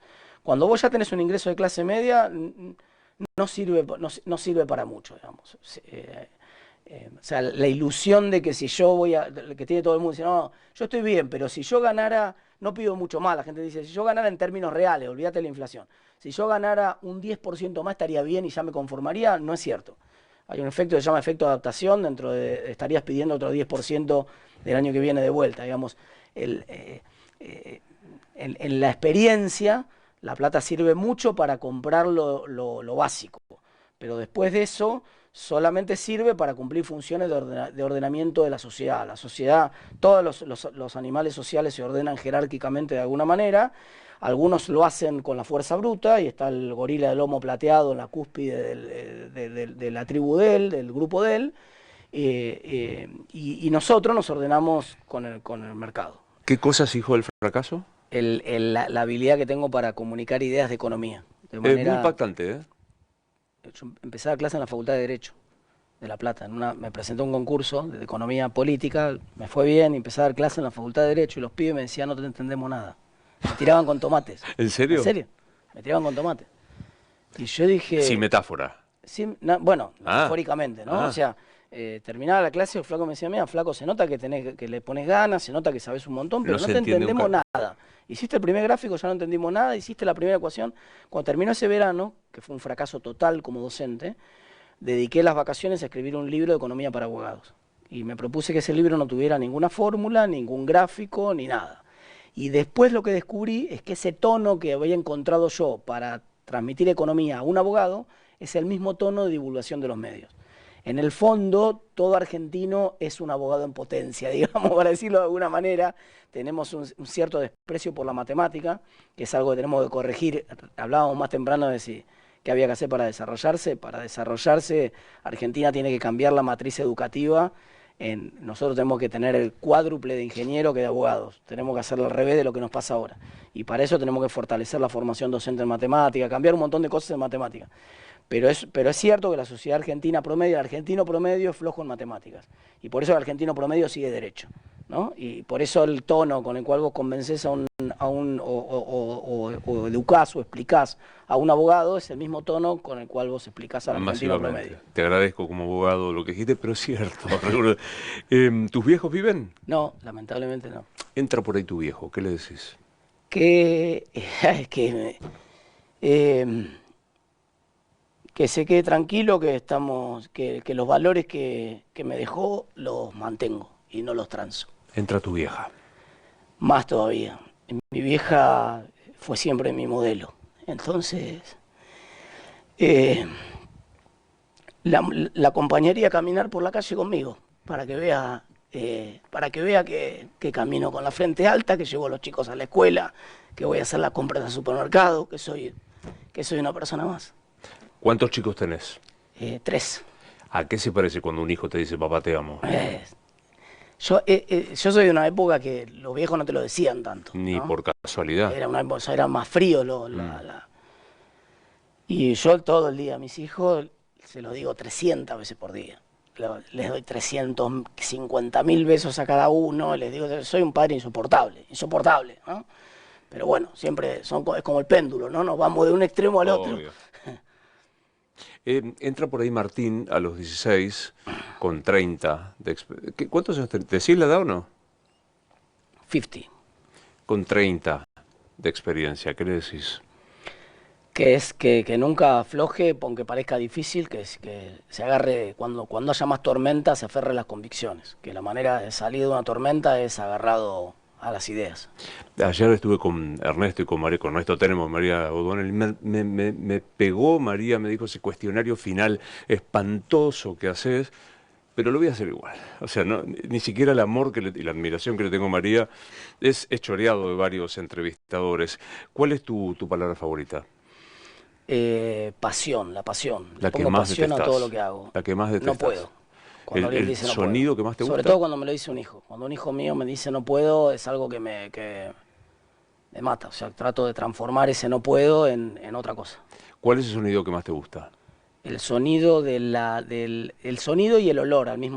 Speaker 2: Cuando vos ya tenés un ingreso de clase media, no sirve para mucho, digamos. O sea, la ilusión de que si yo que tiene todo el mundo, dice, no, yo estoy bien, pero si yo ganara, no pido mucho más, la gente dice, si yo ganara en términos reales, olvídate de la inflación, si yo ganara un 10% más estaría bien y ya me conformaría, no es cierto. Hay un efecto que se llama efecto de adaptación, estarías pidiendo otro 10% del año que viene de vuelta, digamos. En la experiencia, la plata sirve mucho para comprar lo básico, pero después de eso solamente sirve para cumplir funciones de ordenamiento de la sociedad. La sociedad, todos los animales sociales se ordenan jerárquicamente de alguna manera, algunos lo hacen con la fuerza bruta, y está el gorila del lomo plateado en la cúspide de la tribu del grupo de él, y nosotros nos ordenamos con el mercado.
Speaker 1: ¿Qué cosas hijo del fracaso?
Speaker 2: la habilidad que tengo para comunicar ideas de economía. De
Speaker 1: Es
Speaker 2: manera,
Speaker 1: muy impactante, ¿eh?
Speaker 2: yo empecé a dar clase en la Facultad de Derecho de La Plata. Me presenté a un concurso de economía política, me fue bien, y empecé a dar clase en la Facultad de Derecho y los pibes me decían, no te entendemos nada. Me tiraban con tomates.
Speaker 1: ¿En serio?
Speaker 2: ¿En serio? Me tiraban con tomates. Y yo dije...
Speaker 1: Sin metáfora.
Speaker 2: Bueno, metafóricamente, ¿no? O sea, terminaba la clase, el flaco me decía, mira, flaco, se nota que le pones ganas, se nota que sabes un montón, pero no te entendemos nada. Hiciste el primer gráfico, ya no entendimos nada, hiciste la primera ecuación. Cuando terminó ese verano, que fue un fracaso total como docente, dediqué las vacaciones a escribir un libro de economía para abogados. Y me propuse que ese libro no tuviera ninguna fórmula, ningún gráfico, ni nada. Y después lo que descubrí es que ese tono que había encontrado yo para transmitir economía a un abogado es el mismo tono de divulgación de los medios. En el fondo, todo argentino es un abogado en potencia, digamos, para decirlo de alguna manera. Tenemos un cierto desprecio por la matemática, que es algo que tenemos que corregir. Hablábamos más temprano de si qué había que hacer para desarrollarse. Para desarrollarse, Argentina tiene que cambiar la matriz educativa. Nosotros tenemos que tener el cuádruple de ingenieros que de abogados. Tenemos que hacerlo al revés de lo que nos pasa ahora. Y para eso tenemos que fortalecer la formación docente en matemática, cambiar un montón de cosas en matemática. Pero es cierto que la sociedad argentina promedio, el argentino promedio es flojo en matemáticas. Y por eso el argentino promedio sigue derecho, ¿no? Y por eso el tono con el cual vos convencés o educás o explicás a un abogado es el mismo tono con el cual vos explicás al argentino promedio.
Speaker 1: Te agradezco como abogado lo que dijiste, pero es cierto. ¿Tus viejos viven?
Speaker 2: No, lamentablemente no.
Speaker 1: Entra por ahí tu viejo, ¿qué le decís?
Speaker 2: Que se quede tranquilo, que los valores que me dejó los mantengo y no los transo.
Speaker 1: Entra tu vieja.
Speaker 2: Más todavía. Mi vieja fue siempre mi modelo. Entonces, la acompañaría a caminar por la calle conmigo, para que vea que camino con la frente alta, que llevo a los chicos a la escuela, que voy a hacer las compras al supermercado, que soy una persona más.
Speaker 1: ¿Cuántos chicos tenés?
Speaker 2: 3.
Speaker 1: ¿A qué se parece cuando un hijo te dice papá te amo?
Speaker 2: Yo soy de una época que los viejos no te lo decían tanto, ¿no?
Speaker 1: Ni por casualidad.
Speaker 2: Era más frío. Y yo todo el día a mis hijos se lo digo 300 veces por día. Les doy 350.000 besos a cada uno, les digo, soy un padre insoportable, ¿no? Pero bueno, siempre es como el péndulo, ¿no? Nos vamos de un extremo al otro.
Speaker 1: Entra por ahí Martín a los 16 con 30 de ¿cuántos años tenés? ¿Decís la edad o no?
Speaker 2: 50.
Speaker 1: Con 30 de experiencia, ¿qué le decís?
Speaker 2: Que es que nunca afloje, aunque parezca difícil, que se agarre, cuando haya más tormenta, se aferre a las convicciones. Que la manera de salir de una tormenta es agarrado a las ideas.
Speaker 1: Ayer estuve con Ernesto y con Ernesto tenemos María O'Donnell, me pegó María, me dijo ese cuestionario final espantoso que haces, pero lo voy a hacer igual. O sea, ni siquiera el amor y la admiración que le tengo a María es choreado de varios entrevistadores. ¿Cuál es tu palabra favorita?
Speaker 2: Pasión, la pasión.
Speaker 1: La que más
Speaker 2: pasión
Speaker 1: detestás.
Speaker 2: A todo lo que hago.
Speaker 1: La que más detestás.
Speaker 2: No puedo. Cuando
Speaker 1: ¿El
Speaker 2: dice, no
Speaker 1: sonido
Speaker 2: puedo.
Speaker 1: que más te gusta?
Speaker 2: Sobre todo cuando me lo dice un hijo. Cuando un hijo mío me dice no puedo, es algo que me mata. O sea, trato de transformar ese no puedo en otra cosa.
Speaker 1: ¿Cuál es el sonido que más te gusta?
Speaker 2: El sonido el sonido y el olor al mismo